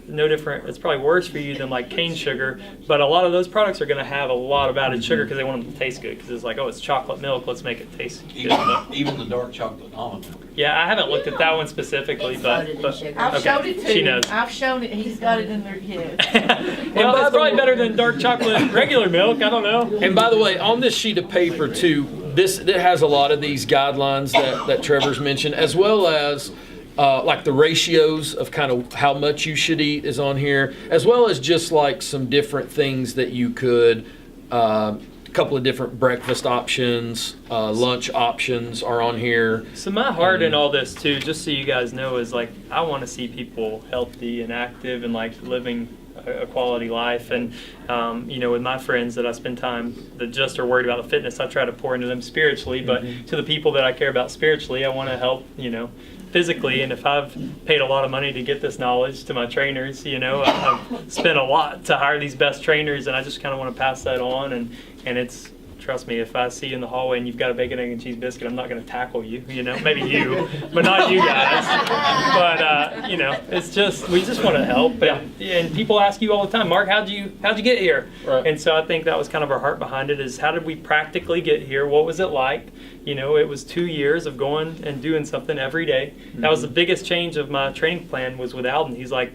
No different. It's probably worse for you than like cane sugar, but a lot of those products are going to have a lot of added sugar because they want them to taste good, because it's like, oh, it's chocolate milk, let's make it taste good. Even the dark chocolate almond milk. Yeah, I haven't looked at that one specifically, but I've okay, showed it to she him. knows. I've shown it. He's got it in there. Yeah. Well, it's probably better than dark chocolate regular milk. I don't know. And by the way, on this sheet of paper too, it has a lot of these guidelines that Trevor's mentioned, as well as like the ratios of kind of how much you should eat is on here, as well as just like some different things that you could, a couple of different breakfast options, lunch options are on here. So my heart in all this too, just so you guys know, is like I want to see people healthy and active and like living a quality life. And with my friends that I spend time that just are worried about the fitness, I try to pour into them spiritually. But to the people that I care about spiritually, I want to help, physically. And if I've paid a lot of money to get this knowledge to my trainers, I've spent a lot to hire these best trainers, and I just kind of want to pass that on. And it's, trust me, if I see you in the hallway and you've got a bacon, egg, and cheese biscuit, I'm not going to tackle you, maybe you, but not you guys. But, it's just, we just want to help. And people ask you all the time, Mark, how'd you get here? Right. And so I think that was kind of our heart behind it, is how did we practically get here? What was it like? It was 2 years of going and doing something every day. That was the biggest change of my training plan, was with Alden. He's like,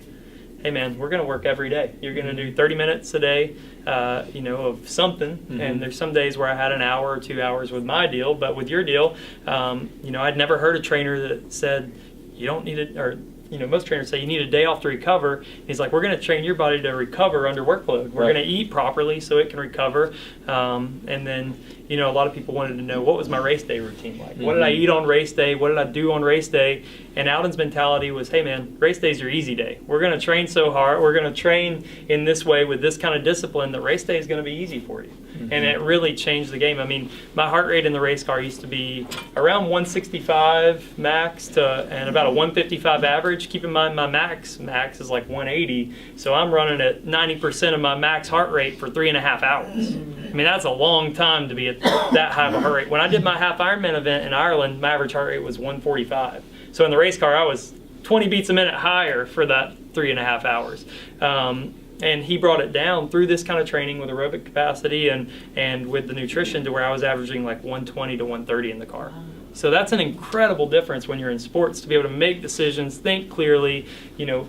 hey man, we're going to work every day. You're going to do 30 minutes a day, of something. And there's some days where I had an hour or 2 hours with my deal, but with your deal, I'd never heard a trainer that said you don't need it, or most trainers say you need a day off to recover. He's like, we're going to train your body to recover under workload. We're going to eat properly so it can recover. And then, a lot of people wanted to know, what was my race day routine like? What did I eat on race day? What did I do on race day? And Alden's mentality was, hey man, race day's your easy day. We're going to train so hard. We're going to train in this way with this kind of discipline that race day is going to be easy for you. And it really changed the game. I mean, my heart rate in the race car used to be around 165 max and about a 155 average. Keep in mind, my max is like 180. So I'm running at 90% of my max heart rate for 3.5 hours. I mean, that's a long time to be at that high of a heart rate. When I did my half Ironman event in Ireland, my average heart rate was 145. So in the race car, I was 20 beats a minute higher for that 3.5 hours. And he brought it down through this kind of training with aerobic capacity and with the nutrition to where I was averaging like 120 to 130 in the car. So that's an incredible difference when you're in sports, to be able to make decisions, think clearly,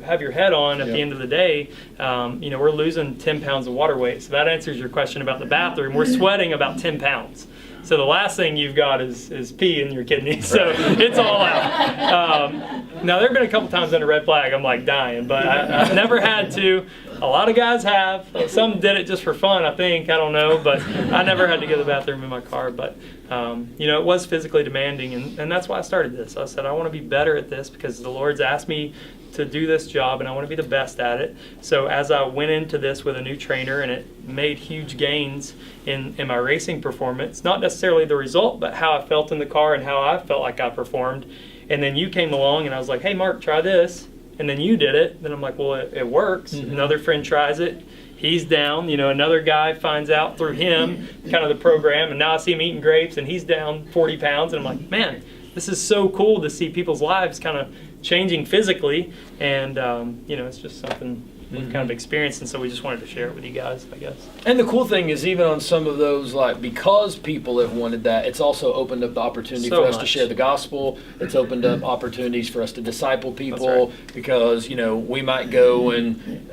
have your head on at the end of the day. We're losing 10 pounds of water weight. So that answers your question about the bathroom. We're sweating about 10 pounds. So the last thing you've got is pee in your kidneys. So it's all out. Now, there have been a couple times under red flag I'm like dying, but I've never had to. A lot of guys have. Some did it just for fun, I think. I don't know. But I never had to go to the bathroom in my car. But, it was physically demanding. And that's why I started this. I said, I want to be better at this because the Lord's asked me to do this job, and I want to be the best at it. So as I went into this with a new trainer, and it made huge gains in my racing performance, not necessarily the result, but how I felt in the car and how I felt like I performed. And then you came along, and I was like, hey, Mark, try this. and then you did it. Then I'm like, well, it works. Mm-hmm. Another friend tries it. He's down. Another guy finds out through him kind of the program, and now I see him eating grapes, and he's down 40 pounds. And I'm like, man, this is so cool to see people's lives kind of changing physically. And, it's just something we've kind of experienced, and so we just wanted to share it with you guys, I guess. And the cool thing is, even on some of those, like, because people have wanted that, it's also opened up the opportunity So for us to much. share the gospel. It's opened up opportunities for us to disciple people. That's right. Because, we might go and,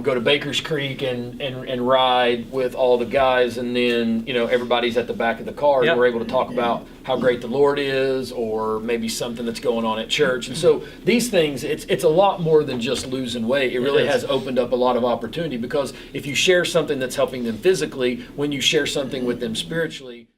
go to Baker's Creek and ride with all the guys, and then, everybody's at the back of the car, Yep. and we're able to talk about how great the Lord is, or maybe something that's going on at church. And so these things, it's a lot more than just losing weight. It really is. has opened up a lot of opportunity, because if you share something that's helping them physically, when you share something with them spiritually.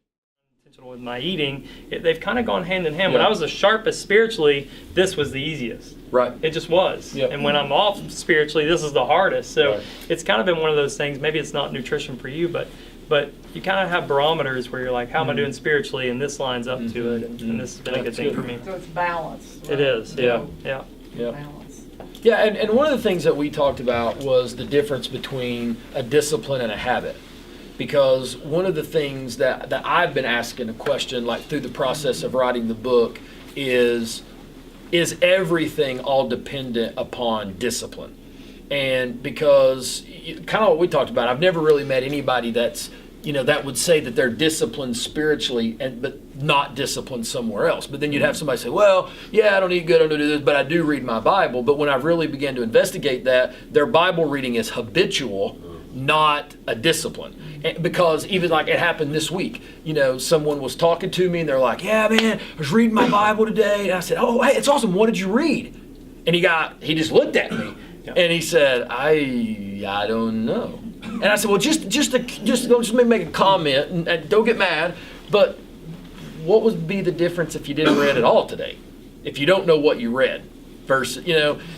Intentional with my eating, they've kind of gone hand in hand. When Yeah. I was the sharpest spiritually, this was the easiest. Right. It just was. Yep. And when I'm off spiritually, this is the hardest. So Right. it's kind of been one of those things. Maybe it's not nutrition for you, but you kind of have barometers where you're like, how am I doing spiritually? And this lines up to it, and this has been a good That's thing good. for me. So it's balance. It is, yeah. Yeah. Balance. Yeah, and one of the things that we talked about was the difference between a discipline and a habit. Because one of the things that I've been asking a question, like through the process of writing the book, is everything all dependent upon discipline? And because, kind of what we talked about, I've never really met anybody that's, that would say that they're disciplined spiritually, but not disciplined somewhere else. But then you'd have somebody say, well, yeah, I don't eat good, I don't do this, but I do read my Bible. But when I really began to investigate that, their Bible reading is habitual, not a discipline. Because even like it happened this week, someone was talking to me and they're like, yeah, man, I was reading my Bible today. And I said, oh, hey, it's awesome. What did you read? And he just looked at me and he said, I don't know. And I said, well, just make a comment and don't get mad. But what would be the difference if you didn't read at all today? If you don't know what you read? Versus,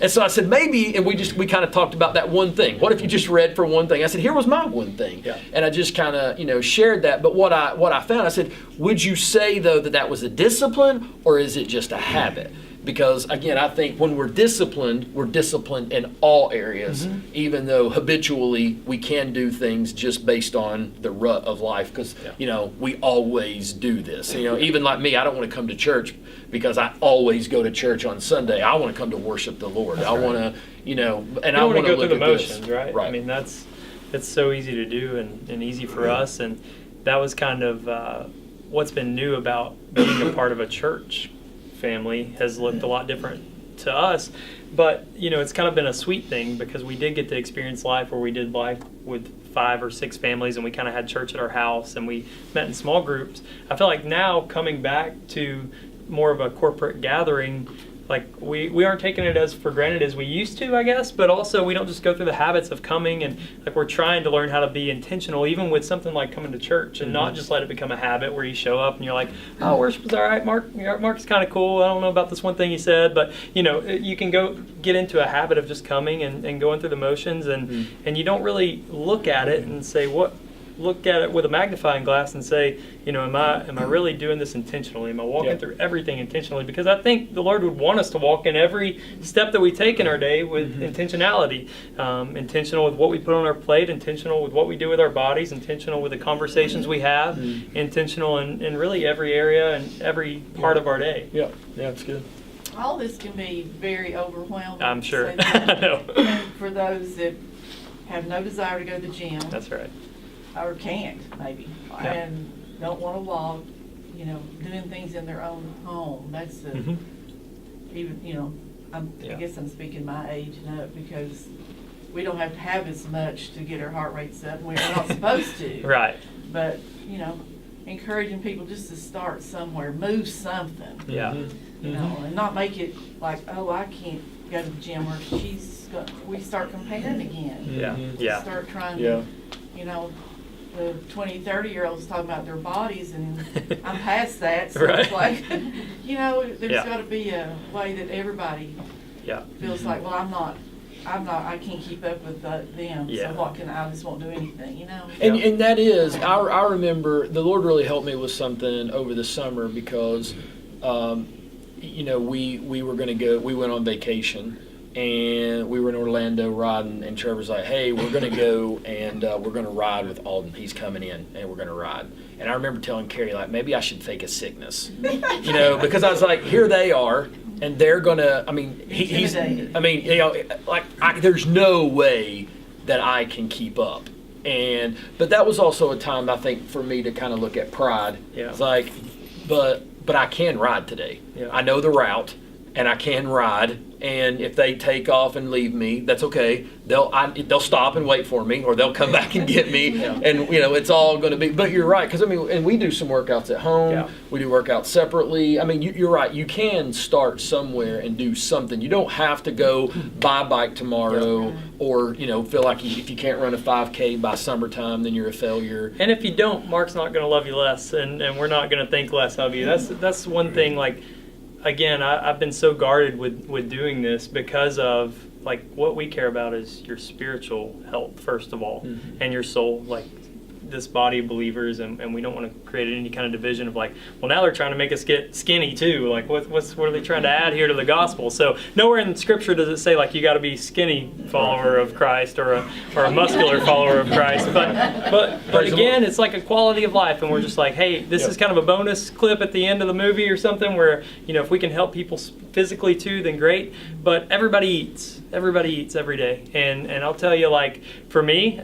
and so I said, maybe, and we kind of talked about that one thing. What if you just read for one thing? I said, here was my one thing. Yeah. And I just kind of, shared that. But what I found, I said, would you say, though, that was a discipline, or is it just a habit? Because, again, I think when we're disciplined in all areas, even though habitually we can do things just based on the rut of life. Because, we always do this. Even like me, I don't want to come to church because I always go to church on Sunday. I want to come to worship the Lord. I want to, and You I don't want want to to go through the look at this. motions, right? Right. I mean, it's so easy to do and easy for us. And that was kind of what's been new about being a part of a church family has looked a lot different to us. But, it's kind of been a sweet thing because we did get to experience life where we did life with 5 or 6 families, and we kind of had church at our house, and we met in small groups. I feel like now coming back to more of a corporate gathering, like we aren't taking it as for granted as we used to, I guess, but also we don't just go through the habits of coming, and like we're trying to learn how to be intentional even with something like coming to church, and not just let it become a habit where you show up and you're like, oh, worship was all right, Mark's kind of cool, I don't know about this one thing he said, but you can go get into a habit of just coming and going through the motions, and you don't really look at it and say, look at it with a magnifying glass and say, am I really doing this intentionally? Am I walking through everything intentionally? Because I think the Lord would want us to walk in every step that we take in our day with intentionality. Intentional with what we put on our plate, intentional with what we do with our bodies, intentional with the conversations we have, intentional in really every area and every part of our day. Yeah, it's good. All this can be very overwhelming. I'm to sure. say that. I know. And for those that have no desire to go to the gym. That's right. Or can't, maybe, and don't want to walk, doing things in their own home. That's even, I guess I'm speaking my age and up because we don't have to have as much to get our heart rates up. We're not supposed to. Right. But, encouraging people just to start somewhere, move something. Yeah. And not make it like, oh, I can't go to the gym or we start comparing again. Yeah. Start trying to, the 20, 30-year-olds talking about their bodies, and I'm past that. So Right. it's like, there's got to be a way that everybody feels like, well, I can't keep up with them. Yeah. So what I just won't do anything, And that is, I remember the Lord really helped me with something over the summer because, we were going to go, we went on vacation and we were in Orlando riding, and Trevor's like, hey, we're going to go and we're going to ride with Alden. He's coming in, and we're going to ride. And I remember telling Carrie, like, maybe I should fake a sickness, you know, because I was like, here they are, and they're going to, I mean, he's, I mean, you know, like, there's no way that I can keep up. But that was also a time, I think, for me to kind of look at pride. Yeah. It's like, but I can ride today. Yeah. I know the route, and I can ride. And if they take off and leave me, that's okay. They'll stop and wait for me, or they'll come back and get me. Yeah. And you know, it's all going to be. But you're right, because I mean, and we do some workouts at home. Yeah. We do workouts separately. I mean, you're right. You can start somewhere and do something. You don't have to go buy a bike tomorrow, or you know, feel like if you can't run a 5K by summertime, then you're a failure. And if you don't, Mark's not going to love you less, and we're not going to think less of you. That's one thing. Like, again, I've been so guarded with doing this because of, like, what we care about is your spiritual health, first of all, and your soul. Like, this body of believers, and we don't want to create any kind of division of, like, well, now they're trying to make us get skinny too. Like, what are they trying to add here to the gospel? So nowhere in Scripture does it say, like, you got to be skinny follower of Christ or a muscular follower of Christ. But again, it's like a quality of life, and we're just like, hey, this is kind of a bonus clip at the end of the movie or something where, you know, if we can help people physically too, then great. But everybody eats every day, and I'll tell you, like, for me,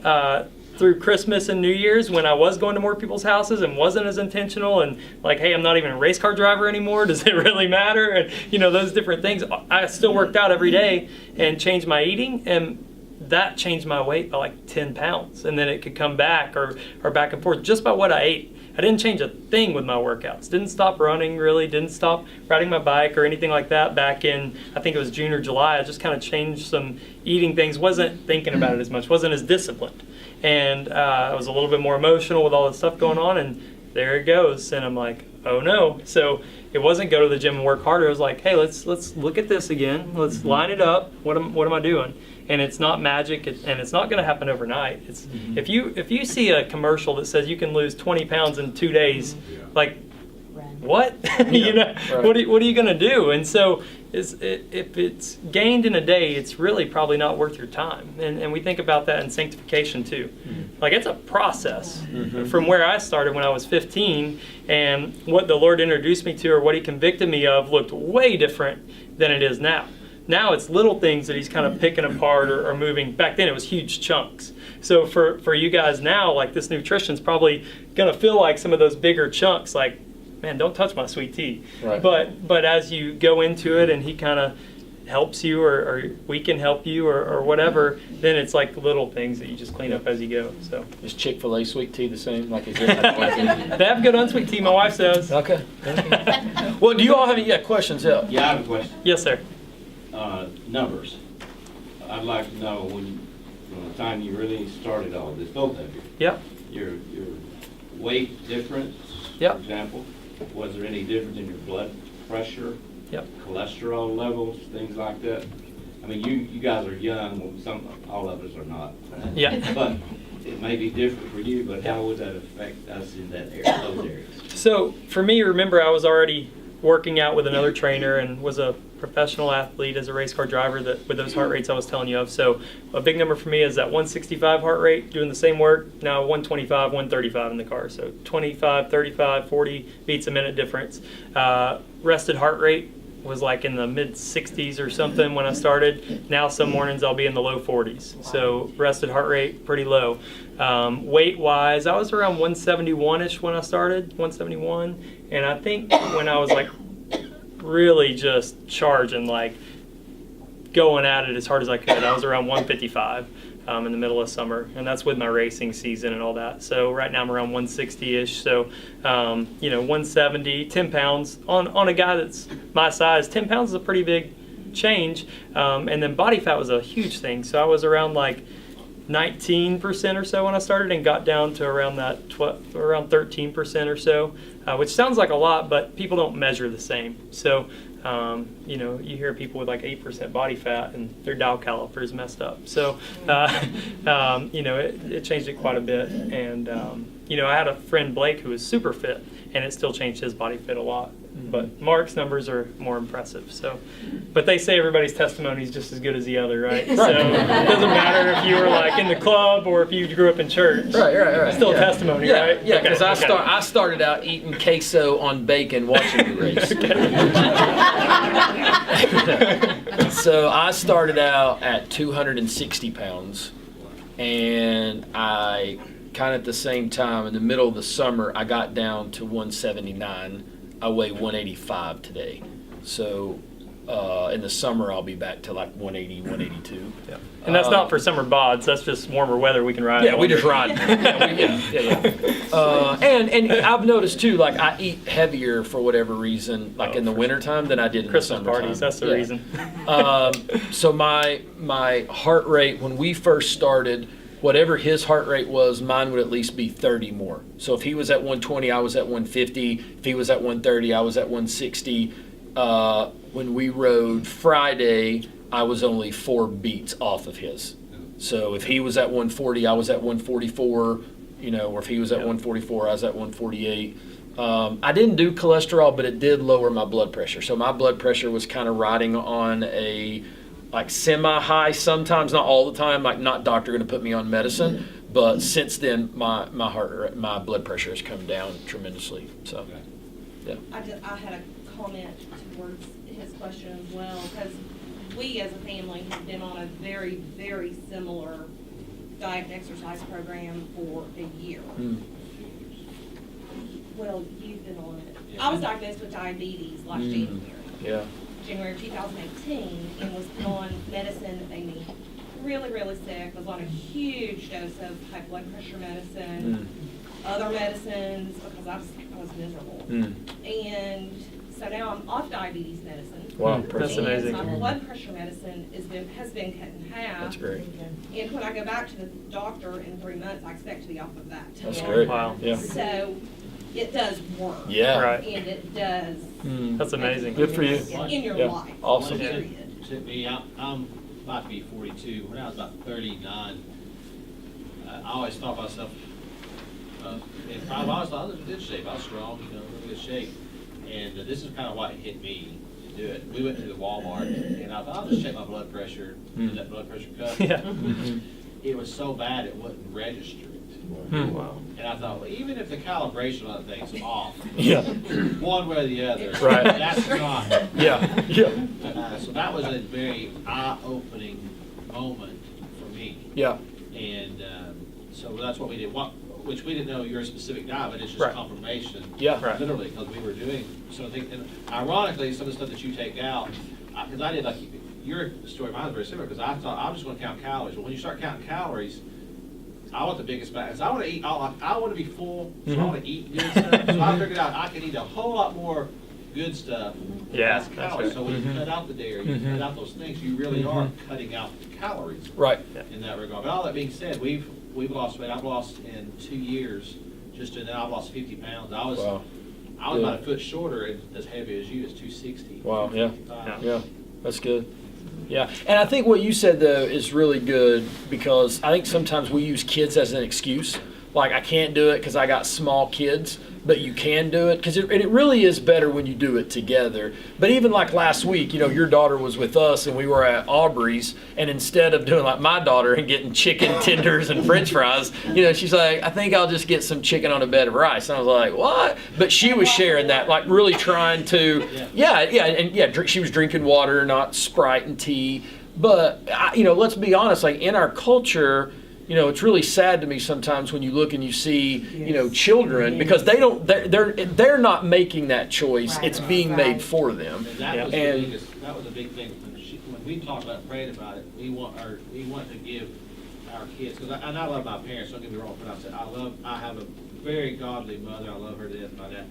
through Christmas and New Year's, when I was going to more people's houses and wasn't as intentional, and like, hey, I'm not even a race car driver anymore, does it really matter? And you know, those different things. I still worked out every day and changed my eating, and that changed my weight by like 10 pounds. And then it could come back or back and forth just by what I ate. I didn't change a thing with my workouts. Didn't stop running, really. Didn't stop riding my bike or anything like that back in, I think it was June or July. I just kind of changed some eating things. Wasn't thinking about it as much. Wasn't as disciplined. And I was a little bit more emotional with all the stuff going on. And there it goes. And I'm like, oh no. So it wasn't go to the gym and work harder. It was like, hey, let's look at this again. Let's line it up. What am I doing? And it's not magic, and it's not going to happen overnight. It's if you see a commercial that says you can lose 20 pounds in 2 days, like, what? You know, Right. what are you going to do? And so if it's gained in a day, it's really probably not worth your time. And we think about that in sanctification too. Like, it's a process from where I started when I was 15, and what the Lord introduced me to, or what He convicted me of, looked way different than it is now. Now it's little things that He's kind of picking apart or moving. Back then it was huge chunks. So for you guys now, like, this nutrition's probably going to feel like some of those bigger chunks, like, man, don't touch my sweet tea. Right. But as you go into it and He kind of helps you, or we can help you, or whatever, then it's like little things that you just clean up as you go. So Is Chick-fil-A sweet tea the same? Like, is it? they have good unsweet tea, my wife says. Okay. Well, do you all have any questions? Yeah. Yeah, I have a question. Yes, sir. Numbers. I'd like to know from the time you really started all this, both of you, Yep. your weight difference, Yep. for example. Was there any difference in your blood pressure, Yep. cholesterol levels, things like that? I mean, you guys are young. Well, all of us are not. Yeah. But it may be different for you. But how would that affect us in that area, those areas? So for me, remember, I was already working out with another trainer and was a professional athlete as a race car driver with those heart rates I was telling you of. So a big number for me is that 165 heart rate, doing the same work, now 125, 135 in the car. So 25, 35, 40 beats a minute difference. Rested heart rate was like in the mid 60s or something when I started. Now some mornings I'll be in the low 40s. So rested heart rate, pretty low. Weight wise, I was around 171-ish when I started, 171. And I think when I was like really just charging, like going at it as hard as I could, I was around 155 in the middle of summer. And that's with my racing season and all that. So right now I'm around 160-ish. So, 170, 10 pounds on a guy that's my size. 10 pounds is a pretty big change. And then body fat was a huge thing. So I was around like 19% or so when I started, and got down to around that around 13% or so which sounds like a lot, but people don't measure the same. So, you know, you hear people with like 8% body fat and their dial caliper is messed up. So, you know, it changed it quite a bit. And, you know, I had a friend, Blake, who was super fit, and it still changed his body fit a lot. But Mark's numbers are more impressive. So, but they say everybody's testimony is just as good as the other, right? So it doesn't matter if you were like in the club or if you grew up in church. Right. It's still a testimony, right? Yeah, because Okay. I started out eating queso on bacon watching the race. So I started out at 260 pounds, and I kind of at the same time, in the middle of the summer, I got down to 179. I weigh 185 today. So in the summer, I'll be back to like 180, 182. Yeah. And that's not for summer bods. That's just warmer weather we can ride. Yeah, we just ride. And I've noticed too, like I eat heavier for whatever reason, like in the wintertime than I did in Christmas the summertime. parties. That's the reason. So my heart rate when we first started, whatever his heart rate was, mine would at least be 30 more. So if he was at 120, I was at 150. If he was at 130, I was at 160. When we rode Friday, I was only 4 beats off of his. So if he was at 140, I was at 144, you know, or if he was at 144, I was at 148. I didn't do cholesterol, but it did lower my blood pressure. So my blood pressure was kind of riding on a like semi-high sometimes, not all the time, like not doctor going to put me on medicine. But since then, my blood pressure has come down tremendously. So, yeah. I had a comment towards his question as well, because we as a family have been on a very, very similar diet and exercise program for a year. Well, you've been on it. I was diagnosed with diabetes last January. Yeah. January 2018, and was put on medicine that made me really, really sick. I was on a huge dose of high blood pressure medicine, other medicines, because I was miserable. And so now I'm off diabetes medicine. Wow, that's and amazing. my blood pressure medicine has been cut in half. That's great. And when I go back to the doctor in 3 months, I expect to be off of that. That's great. Wow. Yeah. So it does work. Yeah. Right. And it does. That's amazing. Good for you. In your Yeah. life. Awesome. Period. To me, I'm about to be 42. When I was about 39, I always thought myself, and I always thought I was in good shape. I was strong, you know, in good shape. And this is kind of what hit me to do it. We went to the Walmart, and I thought, I'll just check my blood pressure. Did that blood pressure cuff? Yeah. It was so bad it wouldn't register it. Wow. And I thought, well, even if the calibration on the thing's off, Yeah. one way or the other, Right. that's not. Yeah. Yeah. So that was a very eye-opening moment for me. Yeah. And so that's what we did, which we didn't know your specific diet, but it's just Right. confirmation. Yeah. Right. Literally, because we were doing something, and ironically, some of the stuff that you take out, because I did like, your story, mine was very similar, because I thought I was just going to count calories. Well, when you start counting calories, I want the biggest bag. So I want to eat. I want to be full. So I want to eat good stuff. So I figured out I can eat a whole lot more good stuff. Yeah, That's that's calories. right. So when you cut out the dairy, you cut out those things, you really are cutting out the calories Right. in that regard. But all that being said, we've lost weight. I've lost in 2 years. Just in that, I've lost 50 pounds. I was Wow. about a foot shorter and as heavy as you. It's 260. Wow. Yeah. 255. Yeah. That's good. Yeah, and I think what you said though is really good, because I think sometimes we use kids as an excuse. Like, I can't do it because I got small kids, but you can do it, because it really is better when you do it together. But even like last week, you know, your daughter was with us and we were at Aubrey's, and instead of doing like my daughter and getting chicken tenders and french fries, you know, she's like, I think I'll just get some chicken on a bed of rice. And I was like, what? But she was sharing that, like really trying to, she was drinking water, not Sprite and tea. But, you know, let's be honest, like in our culture, you know, it's really sad to me sometimes when you look and you see, you know, children, because they're not making that choice. Right. It's being made for them. And that was And- the biggest. That was a big thing when we talked about praying about it. We want to give our kids, because I love my parents. Don't get me wrong, but I have a very godly mother. I love her to death, my dad.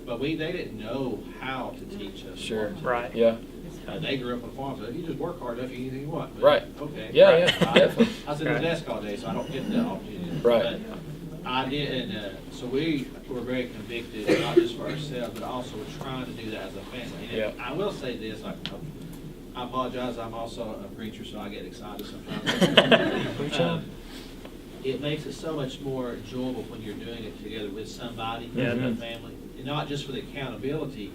But they didn't know how to teach us. Sure. Right. Yeah. They grew up on farms. So if you just work hard enough, you can anything you want. But, Right. Okay. Yeah, Right. yeah, definitely. I was in the desk all day, so I don't get that opportunity. Right. I did, and so we were very convicted, not just for ourselves, but also we're trying to do that as a family. And Yeah. I will say this, I apologize, I'm also a preacher, so I get excited sometimes. It makes it so much more enjoyable when you're doing it together with somebody, Yeah, with a mhm. family, and not just for the accountability,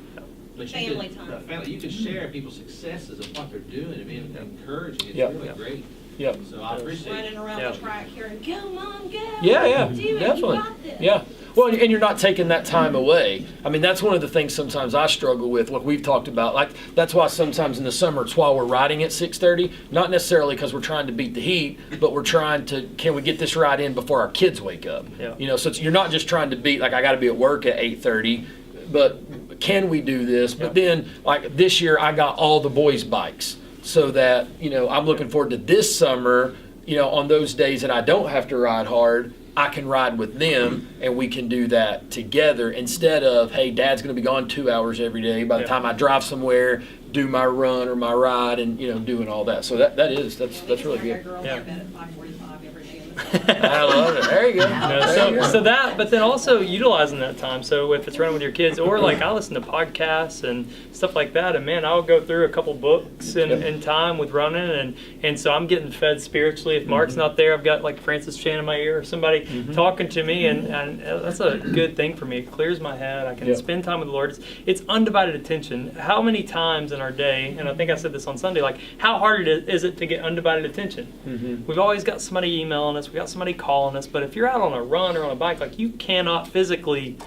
but you Family can, time. family, you can share people's successes of what they're doing and being encouraging. It's Yeah. really Yeah. great. Yep. So I appreciate it. Running around Yeah. the track here and go, Mom, go. Yeah, yeah, Do it. definitely. You got this. Yeah. Well, and you're not taking that time away. I mean, that's one of the things sometimes I struggle with, what we've talked about. Like, that's why sometimes in the summer it's while we're riding at 6:30, not necessarily because we're trying to beat the heat, but we're trying to, can we get this ride in before our kids wake up? Yeah. You know, so you're not just trying to beat, like, I got to be at work at 8:30, but can we do this? But then, like, this year I got all the boys' bikes so that, you know, I'm looking forward to this summer, you know, on those days that I don't have to ride hard, I can ride with them and we can do that together instead of, hey, Dad's going to be gone 2 hours every day. By the Yeah. time I drive somewhere, do my run or my ride and, you know, doing all that. So that's really good. Girls Yeah. are bed at 5:45 every day in the summer. I love it. There you go. Yeah, There you go. so that, but then also utilizing that time. So if it's running with your kids, or like I listen to podcasts and stuff like that, and man, I'll go through a couple books in time with running, and so I'm getting fed spiritually. If Mark's not there, I've got like Francis Chan in my ear or somebody talking to me, and that's a good thing for me. It clears my head. I can Yep. spend time with the Lord. It's undivided attention. How many times in our day, and I think I said this on Sunday, like how hard is it to get undivided attention? We've always got somebody emailing us, we got somebody calling us, but if you're out on a run or on a bike, like you cannot physically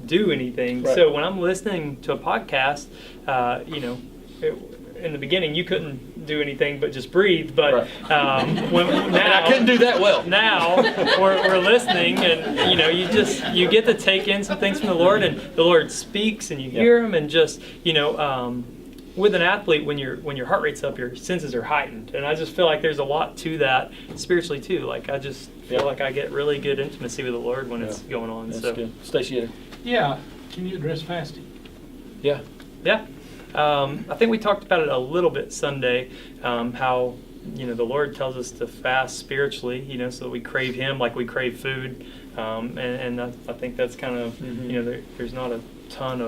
do anything. Right. So when I'm listening to a podcast, you know, in the beginning you couldn't do anything but just breathe, but when, And now I couldn't do that well. now we're listening, and you know, you get to take in some things from the Lord, and the Lord speaks and you hear him, and just, you know, with an athlete, when your heart rate's up, your senses are heightened, and I just feel like there's a lot to that spiritually too. Like I just feel like I get really good intimacy with the Lord when it's going on. That's So good. Stacey, Yeah, can you address fasting? yeah. yeah, I think we talked about it a little bit Sunday, how, you know, the Lord tells us to fast spiritually, you know, so that we crave Him like we crave food, and I think that's kind of, you know, there's not a ton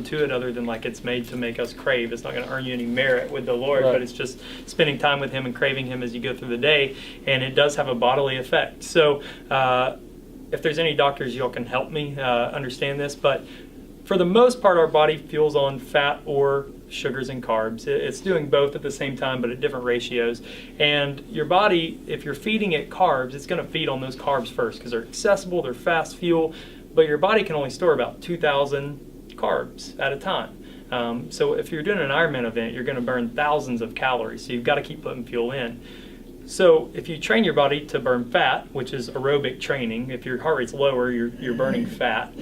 to it other than like it's made to make us crave. It's not going to earn you any merit with the Lord, Right. but it's just spending time with Him and craving Him as you go through the day, and it does have a bodily effect. So if there's any doctors, y'all can help me understand this, but for the most part, our body fuels on fat or sugars and carbs. It's doing both at the same time, but at different ratios. And your body, if you're feeding it carbs, it's going to feed on those carbs first because they're accessible, they're fast fuel, but your body can only store about 2,000 carbs at a time. So if you're doing an Ironman event, you're going to burn thousands of calories, so you've got to keep putting fuel in. So if you train your body to burn fat, which is aerobic training, if your heart rate's lower, you're burning fat.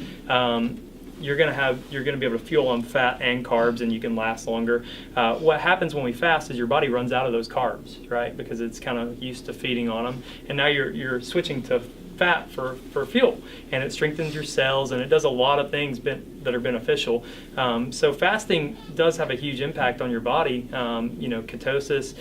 You're going to be able to fuel on fat and carbs, and you can last longer. What happens when we fast is your body runs out of those carbs, right? Because it's kind of used to feeding on them, and now you're switching to fat for fuel, and it strengthens your cells, and it does a lot of things that are beneficial. So fasting does have a huge impact on your body. You know, ketosis,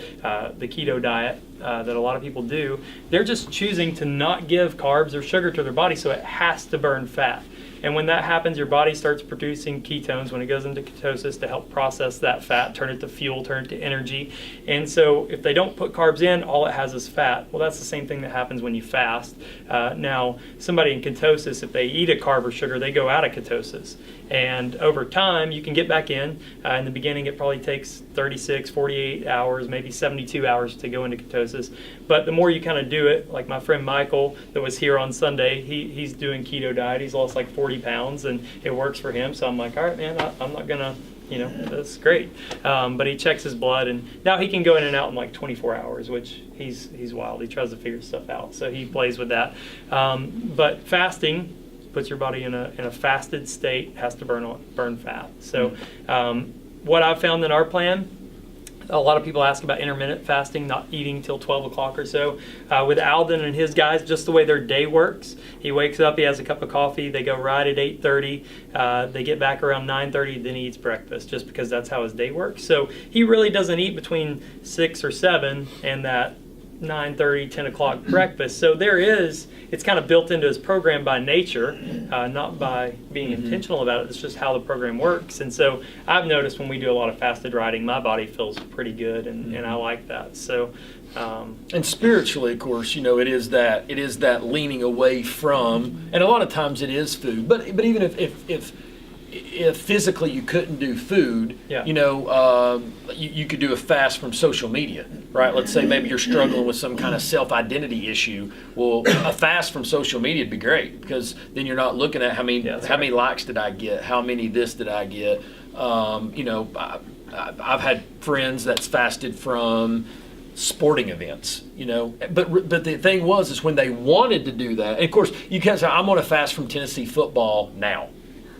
the keto diet that a lot of people do, they're just choosing to not give carbs or sugar to their body, so it has to burn fat. And when that happens, your body starts producing ketones when it goes into ketosis to help process that fat, turn it to fuel, turn it to energy. And so if they don't put carbs in, all it has is fat. Well, that's the same thing that happens when you fast. Now, somebody in ketosis, if they eat a carb or sugar, they go out of ketosis. And over time, you can get back in. In the beginning, it probably takes 36, 48 hours, maybe 72 hours to go into ketosis. But the more you kind of do it, like my friend Michael that was here on Sunday, he's doing keto diet. He's lost like 40 pounds, and it works for him. So I'm like, all right, man, I'm not going to, you know, that's great. But he checks his blood, and now he can go in and out in like 24 hours, which he's wild. He tries to figure stuff out. So he plays with that. But fasting puts your body in a fasted state, has to burn fat. So what I've found in our plan, a lot of people ask about intermittent fasting, not eating till 12 o'clock or so. With Alden and his guys, just the way their day works, he wakes up, he has a cup of coffee, they go ride at 8:30, they get back around 9:30, then he eats breakfast, just because that's how his day works. So he really doesn't eat between 6 or 7, and that 9:30, 10 o'clock breakfast. So it's kind of built into his program by nature, not by being intentional about it. It's just how the program works. And so I've noticed when we do a lot of fasted riding, my body feels pretty good, and I like that. So. And spiritually, of course, it is that leaning away from, and a lot of times it is food. But even if physically you couldn't do food, you could do a fast from social media, right? Let's say maybe you're struggling with some kind of self-identity issue. Well, a fast from social media would be great, because then you're not looking at how many likes did I get, how many this did I get. I've had friends that's fasted from sporting events, but the thing is when they wanted to do that, and of course you can't say I'm going to fast from Tennessee football now,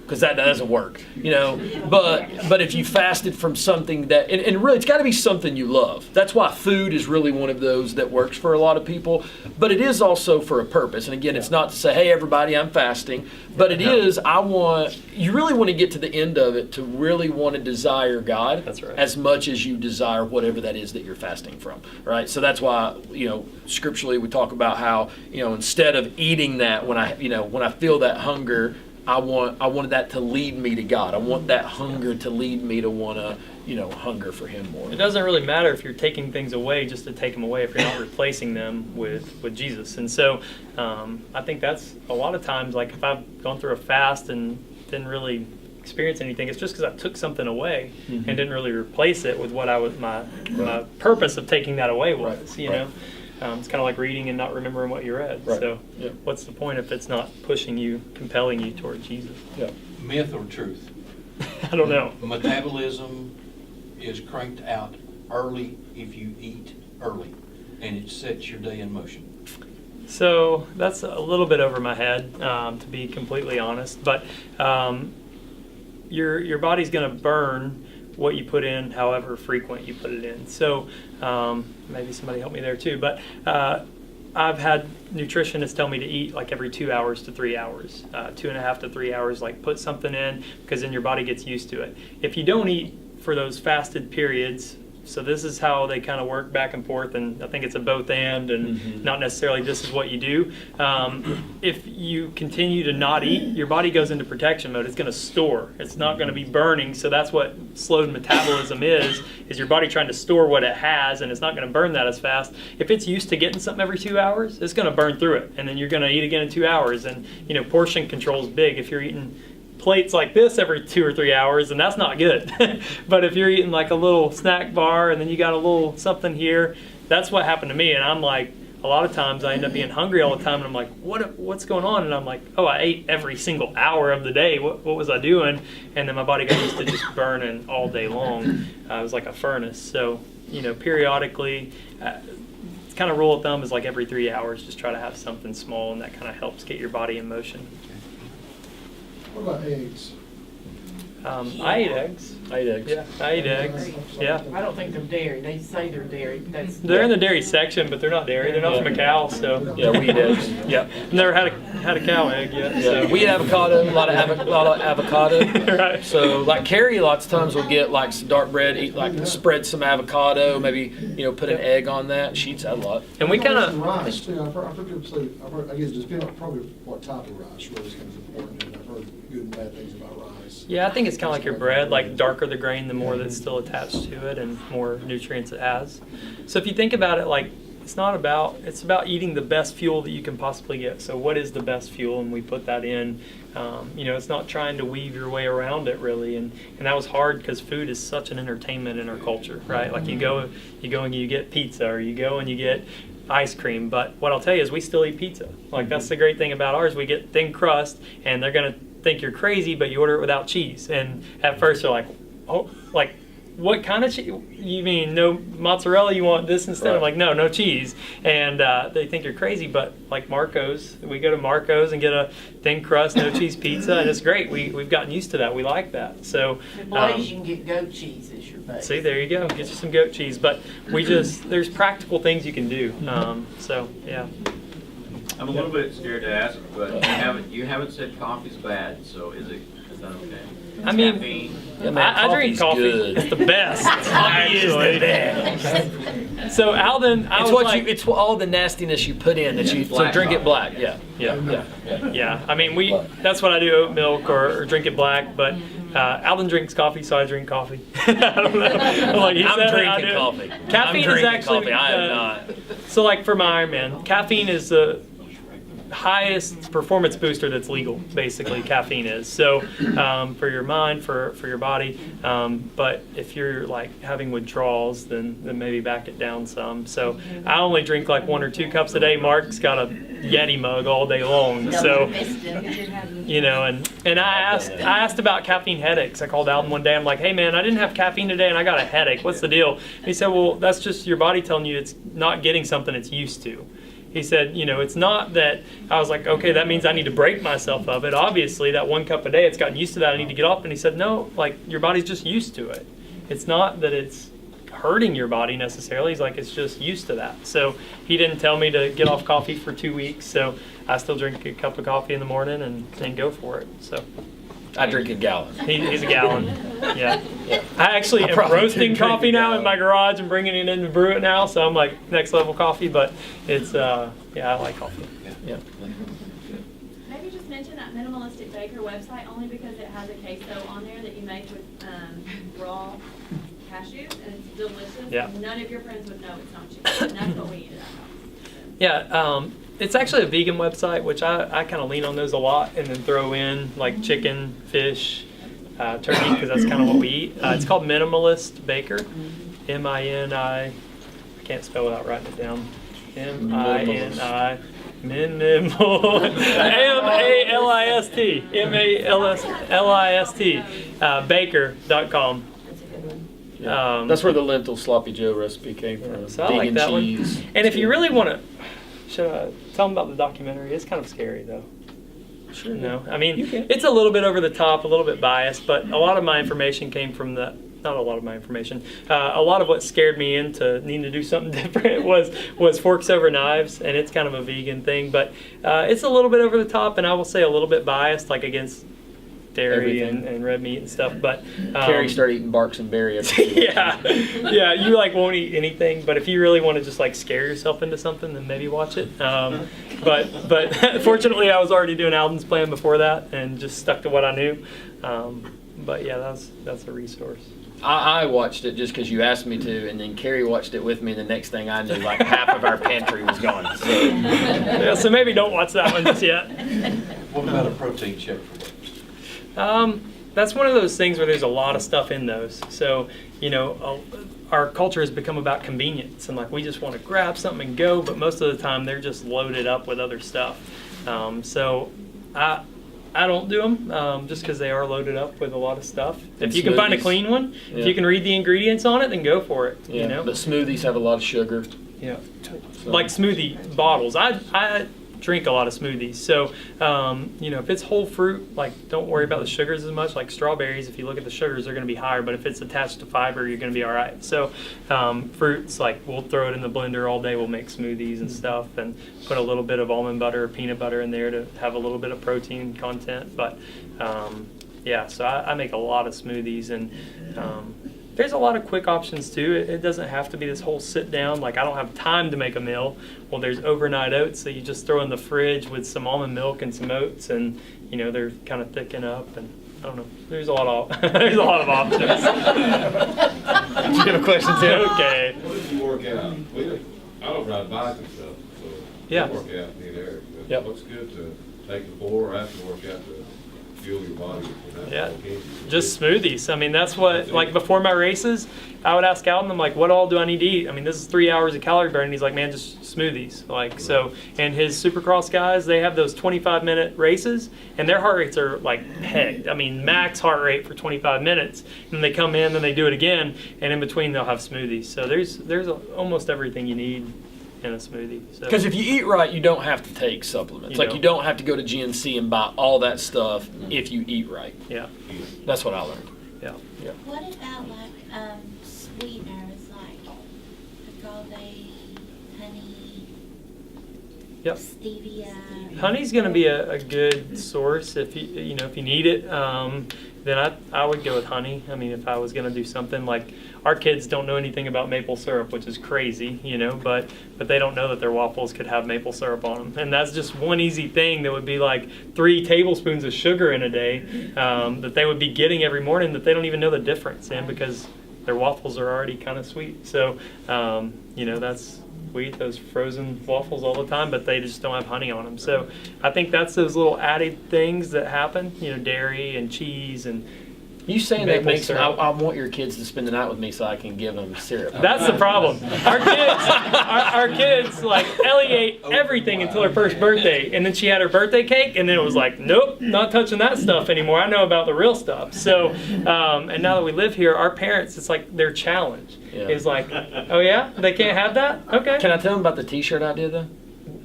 because that doesn't work, but if you fasted from something that, and really it's got to be something you love. That's why food is really one of those that works for a lot of people, but it is also for a purpose. And again, it's not to say, hey everybody, I'm fasting, but it is, you really want to get to the end of it to really want to desire God. That's right. As much as you desire whatever that is that you're fasting from, right? So that's why, scripturally we talk about how, instead of eating that, when I feel that hunger, I wanted that to lead me to God. I want that hunger to lead me to want to, hunger for Him more. It doesn't really matter if you're taking things away just to take them away, if you're not replacing them with Jesus. And so I think that's a lot of times, like if I've gone through a fast and didn't really experience anything, it's just because I took something away and didn't really replace it with what my purpose of taking that away was, you know. It's kind of like reading and not remembering what you read. Right. So what's the point if it's not pushing you, compelling you toward Jesus? Yeah. Myth or truth? I don't know. Metabolism is cranked out early if you eat early, and it sets your day in motion. So that's a little bit over my head, to be completely honest. But your body's going to burn what you put in, however frequent you put it in. So maybe somebody help me there too. But I've had nutritionists tell me to eat like every 2 hours to 3 hours, 2.5 to 3 hours, like put something in, because then your body gets used to it. If you don't eat for those fasted periods, so this is how they kind of work back and forth, and I think it's a both and not necessarily this is what you do. If you continue to not eat, your body goes into protection mode. It's going to store. It's not going to be burning, so that's what slowed metabolism is your body trying to store what it has, and it's not going to burn that as fast. If it's used to getting something every 2 hours, it's going to burn through it, and then you're going to eat again in 2 hours, and portion control is big. If you're eating plates like this every 2 or 3 hours, and that's not good. But if you're eating like a little snack bar and then you got a little something here, that's what happened to me. And I'm like, a lot of times I end up being hungry all the time, and I'm like, what's going on? And I'm like, oh, I ate every single hour of the day. What was I doing? And then my body got used to just burning all day long. It was like a furnace. So periodically, kind of rule of thumb is like every 3 hours, just try to have something small, and that kind of helps get your body in motion. What about eggs? I eat eggs. Yeah, I eat eggs. Yeah. I don't think they're dairy. They say they're dairy. They're in the dairy section, but they're not dairy. They're not from a cow, so. Yeah, we eat eggs. Yeah. Never had a cow egg yet. Yeah. So. We eat avocado, a lot of avocado. Right. So like Carrie, lots of times will get like some dark bread, spread some avocado, maybe put an egg on that. She eats that a lot. And we kind of rice too. I've heard people say. I guess it depends on probably what type of rice really is kind of important. And I've heard good and bad things about rice. Yeah, I think it's kind of like your bread. Like darker the grain, the more that's still attached to it, and more nutrients it has. So if you think about it, like it's about eating the best fuel that you can possibly get. So what is the best fuel? And we put that in. It's not trying to weave your way around it really, and that was hard because food is such an entertainment in our culture, right? Like you go and you get pizza, or you go and you get ice cream. But what I'll tell you is we still eat pizza. Like that's the great thing about ours. We get thin crust, and they're gonna think you're crazy, but you order it without cheese. And at first they're like, oh, like what kind of cheese? You mean no mozzarella? You want this instead? Right. I'm like, no cheese. And they think you're crazy, but like Marco's, we go to Marco's and get a thin crust, no cheese pizza, and it's great. We've gotten used to that. We like that. So Blaze, you can get goat cheese as your base. see, there you go. Get you some goat cheese. But there's practical things you can do. So yeah. I'm a little bit scared to ask, but you haven't said coffee's bad, so is that okay? I mean, Caffeine. Yeah, man, I drink coffee's coffee. good. It's the best. Coffee is the actually. best. So Alden, I It's was what like, it's all the nastiness you put in that you. So Black drink it coffee. black. Yeah. yeah. I mean, that's what I do: oat milk or drink it black. But Alden drinks coffee, so I drink coffee. I don't know. Like he I'm said, I drinking do. coffee. Caffeine I'm is drinking actually coffee. I am not. So like for my Ironman, caffeine is the highest performance booster that's legal, basically caffeine is. So for your mind, for your body, but if you're like having withdrawals, then maybe back it down some. So I only drink like 1 or 2 cups a day. Mark's got a Yeti mug all day long. So you know, and I asked about caffeine headaches. I called Alden one day. I'm like, hey man, I didn't have caffeine today and I got a headache. What's the deal? And he said, well, that's just your body telling you it's not getting something it's used to. He said, you know, it's not that. I was like, okay, that means I need to break myself of it. Obviously, that 1 cup a day, it's gotten used to that. I need to get off. And he said, no, like your body's just used to it. It's not that it's hurting your body necessarily. He's like, it's just used to that. So he didn't tell me to get off coffee for 2 weeks. So I still drink a cup of coffee in the morning and go for it. So I drink a gallon. he's a gallon. Yeah. I actually am probably roasting do drink coffee a now gallon. in my garage and bringing it in to brew it now. So I'm like next level coffee, but it's I like coffee. Yeah. Maybe just mention that Minimalistic Baker website only because it has a queso on there that you make with raw cashews and it's delicious. Yeah. None of your friends would know it's not chicken, and that's what we eat at our house. Yeah, it's actually a vegan website, which I kind of lean on those a lot, and then throw in like chicken, fish, turkey, because that's kind of what we eat. It's called Minimalist Baker, I can't spell without writing it down. M-I-N-I, minimal, M-A-L-I-S-T, M-A-L-S-L-I-S-T, baker.com. That's where the lentil sloppy Joe recipe came from. So I like Vegan that cheese. one. And if you really want to, should I tell them about the documentary? It's kind of scary though. Sure. No, I mean, You can. it's a little bit over the top, a little bit biased, but a lot of my information came from the. Not a lot of my information. A lot of what scared me into needing to do something different was forks over knives, and it's kind of a vegan thing, but it's a little bit over the top, and I will say a little bit biased, like against dairy and red meat and stuff. But Carrie started eating barks and berries. yeah, you like won't eat anything, but if you really want to just like scare yourself into something, then maybe watch it. But fortunately, I was already doing Alden's plan before that, and just stuck to what I knew. But yeah, that's a resource. I watched it just because you asked me to, and then Carrie watched it with me, and the next thing I knew, like half of our pantry was gone. So. Yeah, so maybe don't watch that one just yet. What about a protein shake for breakfast? That's one of those things where there's a lot of stuff in those. So, you know, our culture has become about convenience, and like we just want to grab something and go, but most of the time they're just loaded up with other stuff. So I don't do them just because they are loaded up with a lot of stuff. If you can find a smoothies. clean one, Yeah. if you can read the ingredients on it, then go for it. Yeah, You know, but smoothies have a lot of sugar. yeah, So. like smoothie bottles. I drink a lot of smoothies. So, you know, if it's whole fruit, like don't worry about the sugars as much. Like strawberries, if you look at the sugars, they're going to be higher, but if it's attached to fiber, you're going to be all right. So, fruits, like we'll throw it in the blender all day. We'll make smoothies and stuff and put a little bit of almond butter or peanut butter in there to have a little bit of protein content. But, yeah, so I make a lot of smoothies, and there's a lot of quick options too. It doesn't have to be this whole sit down, like I don't have time to make a meal. Well, there's overnight oats that you just throw in the fridge with some almond milk and some oats, and you know they're kind of thicken up, and I don't know. There's a lot of options. You have a question too? Okay. What if you work out? I don't ride bike and stuff, so Yeah. I work out in the area. But Yep. it looks good to take the floor after workout to fuel your body. with that Yeah, volcano. just smoothies. I mean, that's what, like before my races, I would ask Alden, I'm like, what all do I need to eat? I mean, this is 3 hours of calorie burn. And he's like, man, just smoothies. Like, so, and his Supercross guys, they have those 25-minute races, and their heart rates are like pegged. I mean, max heart rate for 25 minutes. And they come in, then they do it again, and in between they'll have smoothies. So there's almost everything you need in a smoothie. Because if you eat right, you don't have to take supplements. You don't have to go to GNC and buy all that stuff if you eat right. Yeah. That's what I learned. Yeah. Yeah. What about like sweeteners like agave, honey, Yep. stevia? Honey's going to be a good source if you need it. then I would go with honey. I mean, if I was gonna do something, like, our kids don't know anything about maple syrup, which is crazy, you know, but they don't know that their waffles could have maple syrup on them. And that's just one easy thing that would be like 3 tablespoons of sugar in a day that they would be getting every morning that they don't even know the difference in, because their waffles are already kind of sweet. So, you know, we eat those frozen waffles all the time, but they just don't have honey on them. So I think that's those little added things that happen, you know, dairy and cheese and You saying that maple makes me, syrup. I want your kids to spend the night with me so I can give them syrup. That's the problem. Our kids, like, Ellie ate everything until her first birthday, and then she had her birthday cake, and then it was like, nope, not touching that stuff anymore. I know about the real stuff. So, and now that we live here, our parents, it's like their challenge is like, oh yeah, they can't have that? Okay. Can I tell them about the T-shirt idea though?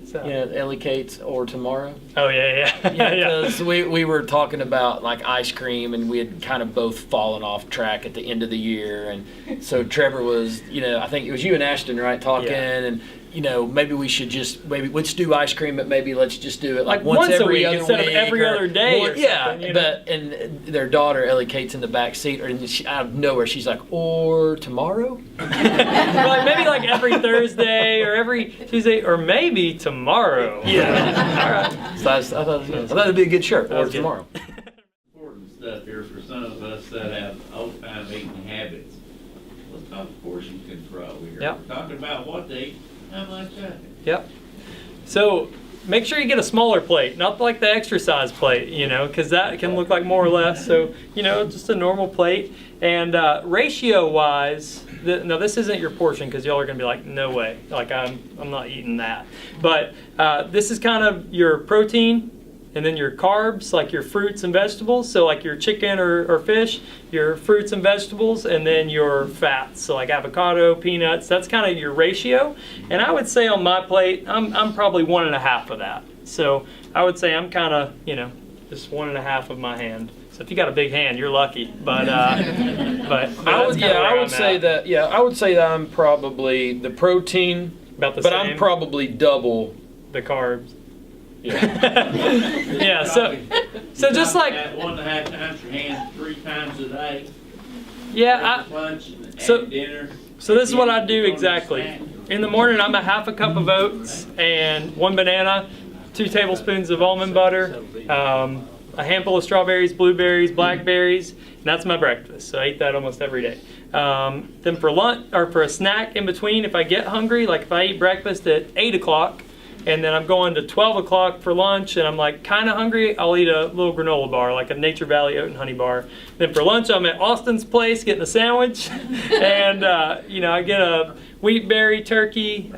So, Yeah, Ellie Kate's or tomorrow. oh yeah. Because we were talking about like ice cream, and we had kind of both fallen off track at the end of the year, and so Trevor was, you know, I think it was you and Ashton, right, talking, and you know, maybe we should just let's do ice cream, but maybe let's just do it like once every a week other instead week of every other day. Or yeah, something, you know? but and their daughter Ellie Kate's in the back seat, and she, out of nowhere she's like, or tomorrow. Like maybe like every Thursday or every Tuesday or maybe tomorrow. Yeah. All right. So I thought it'd be a good shirt. Or good. tomorrow. Important stuff here for some of us that have old-time eating habits. Let's talk portion control here. Yep. We're talking about what to eat, how much of it. Yep. So make sure you get a smaller plate, not like the extra size plate, you know, because that can look like more or less. So, you know, just a normal plate. And ratio-wise, now this isn't your portion because y'all are going to be like, no way, like I'm not eating that. But this is kind of your protein, and then your carbs, like your fruits and vegetables. So like your chicken or fish, your fruits and vegetables, and then your fats. So like avocado, peanuts, that's kind of your ratio. And I would say on my plate, I'm probably 1.5 of that. So I would say I'm kind of, you know, just 1.5 of my hand. So if you got a big hand, you're lucky. But I would say that I'm probably the protein, about the but same. I'm probably double. The carbs. Yeah. Yeah. So just like At 1.5 times your hand 3 times a day. yeah. Lunch and so- dinner. So this is what I do exactly. In the morning, I'm a 1/2 cup of oats and 1 banana, 2 tablespoons of almond butter, a handful of strawberries, blueberries, blackberries, and that's my breakfast. So I eat that almost every day. Then for lunch or for a snack in between, if I get hungry, like if I eat breakfast at 8 o'clock, and then I'm going to 12 o'clock for lunch, and I'm like kind of hungry, I'll eat a little granola bar, like a Nature Valley oat and honey bar. Then for lunch, I'm at Austin's place getting a sandwich, and you know, I get a wheat berry turkey,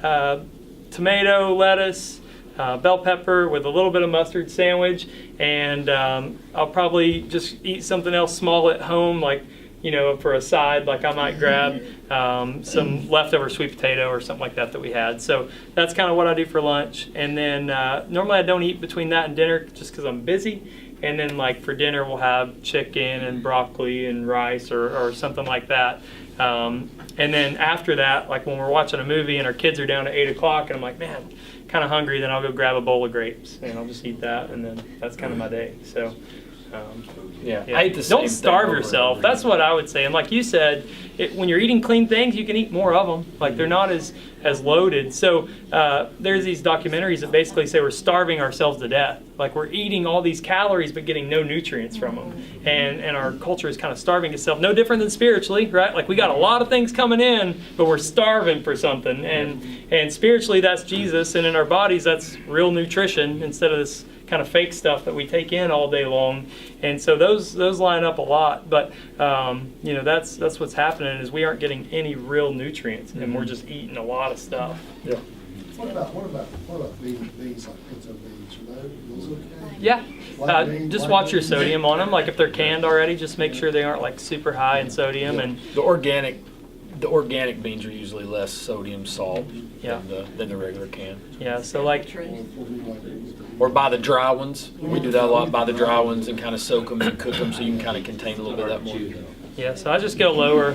tomato, lettuce, bell pepper with a little bit of mustard sandwich, and I'll probably just eat something else small at home, like, you know, for a side, like I might grab some leftover sweet potato or something like that we had. So that's kind of what I do for lunch. And then normally I don't eat between that and dinner just because I'm busy. And then like for dinner we'll have chicken and broccoli and rice or something like that. And then after that, like when we're watching a movie and our kids are down at 8 o'clock and I'm like, man, kind of hungry, then I'll go grab a bowl of grapes and I'll just eat that, and then that's kind of my day. So. Yeah. I ate the same Don't thing starve over and yourself. over That's again. what I would say. And like you said, when you're eating clean things, you can eat more of them. Like they're not as loaded. So there's these documentaries that basically say we're starving ourselves to death. Like we're eating all these calories but getting no nutrients from them. And our culture is kind of starving itself. No different than spiritually, right? Like we got a lot of things coming in, but we're starving for something. And spiritually, that's Jesus. And in our bodies, that's real nutrition instead of this kind of fake stuff that we take in all day long. And so those line up a lot, but you know, that's what's happening is we aren't getting any real nutrients, and we're just eating a lot of stuff. Yeah. What about beans like pinto beans? Are those okay? Yeah. White beans, Just white watch your beans? sodium on them. Like if they're canned already, just make sure they aren't like super high in sodium. And The organic beans are usually less sodium salt Yeah. than the regular can. yeah, so like Or buy the dry ones. We do that a lot. Buy the dry ones and kind of soak them and cook them so you can kind of contain a little bit of that more. yeah, so I just go lower.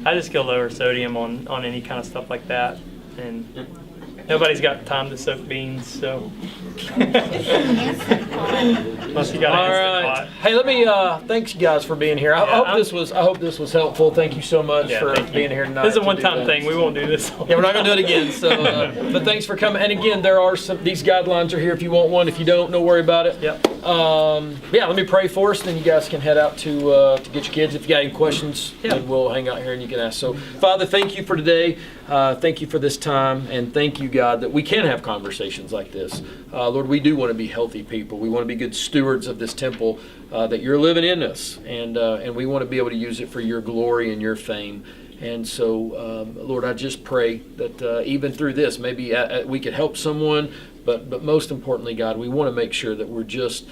I just go lower sodium on any kind of stuff like that. And Nobody's got time to soak beans, so. Instant pot. Unless you got All an instant right. pot. Hey, let me thanks you guys for being here. I Yeah, hope this was helpful. Thank you so much Yeah, for thank you. being here tonight. This is a to do one-time that. thing. We won't do this. Yeah, we're not gonna do it again. So, but thanks for coming. And again, there are these guidelines are here if you want one. If you don't, don't worry about it. Yep. Yeah, let me pray for us, then you guys can head out to get your kids. If you got any questions, Yeah. then we'll hang out here and you can ask. So, Father, thank you for today. Thank you for this time, and thank you, God, that we can have conversations like this. Lord, we do want to be healthy people. We want to be good stewards of this temple that you're living in us, and we want to be able to use it for your glory and your fame. And so, Lord, I just pray that even through this, maybe we could help someone, but most importantly, God, we want to make sure that we're just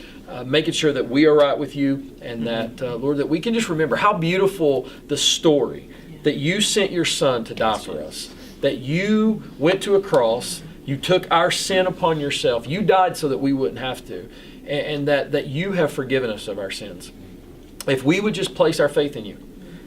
making sure that we are right with you, and that, Lord, that we can just remember how beautiful the story that you sent your Son to die for us, that you went to a cross, you took our sin upon yourself, you died so that we wouldn't have to, and that you have forgiven us of our sins. If we would just place our faith in you.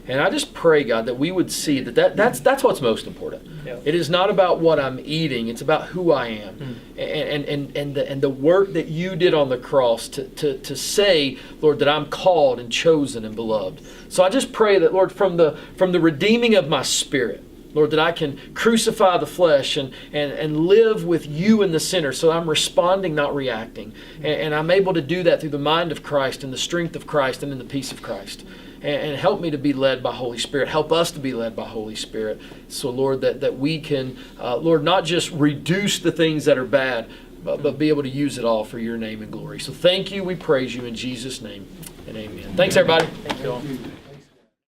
And I just pray, God, that we would see that's what's most important. Yep. It is not about what I'm eating; it's about who I am, and the work that you did on the cross to say, Lord, that I'm called and chosen and beloved. So I just pray that, Lord, from the redeeming of my spirit, Lord, that I can crucify the flesh and live with you in the center, so I'm responding, not reacting, and I'm able to do that through the mind of Christ and the strength of Christ and in the peace of Christ. And help me to be led by Holy Spirit. Help us to be led by Holy Spirit. So, Lord, that we can, Lord, not just reduce the things that are bad, but be able to use it all for your name and glory. So thank you. We praise you in Jesus' name. And amen. Thanks, everybody. Thank you all.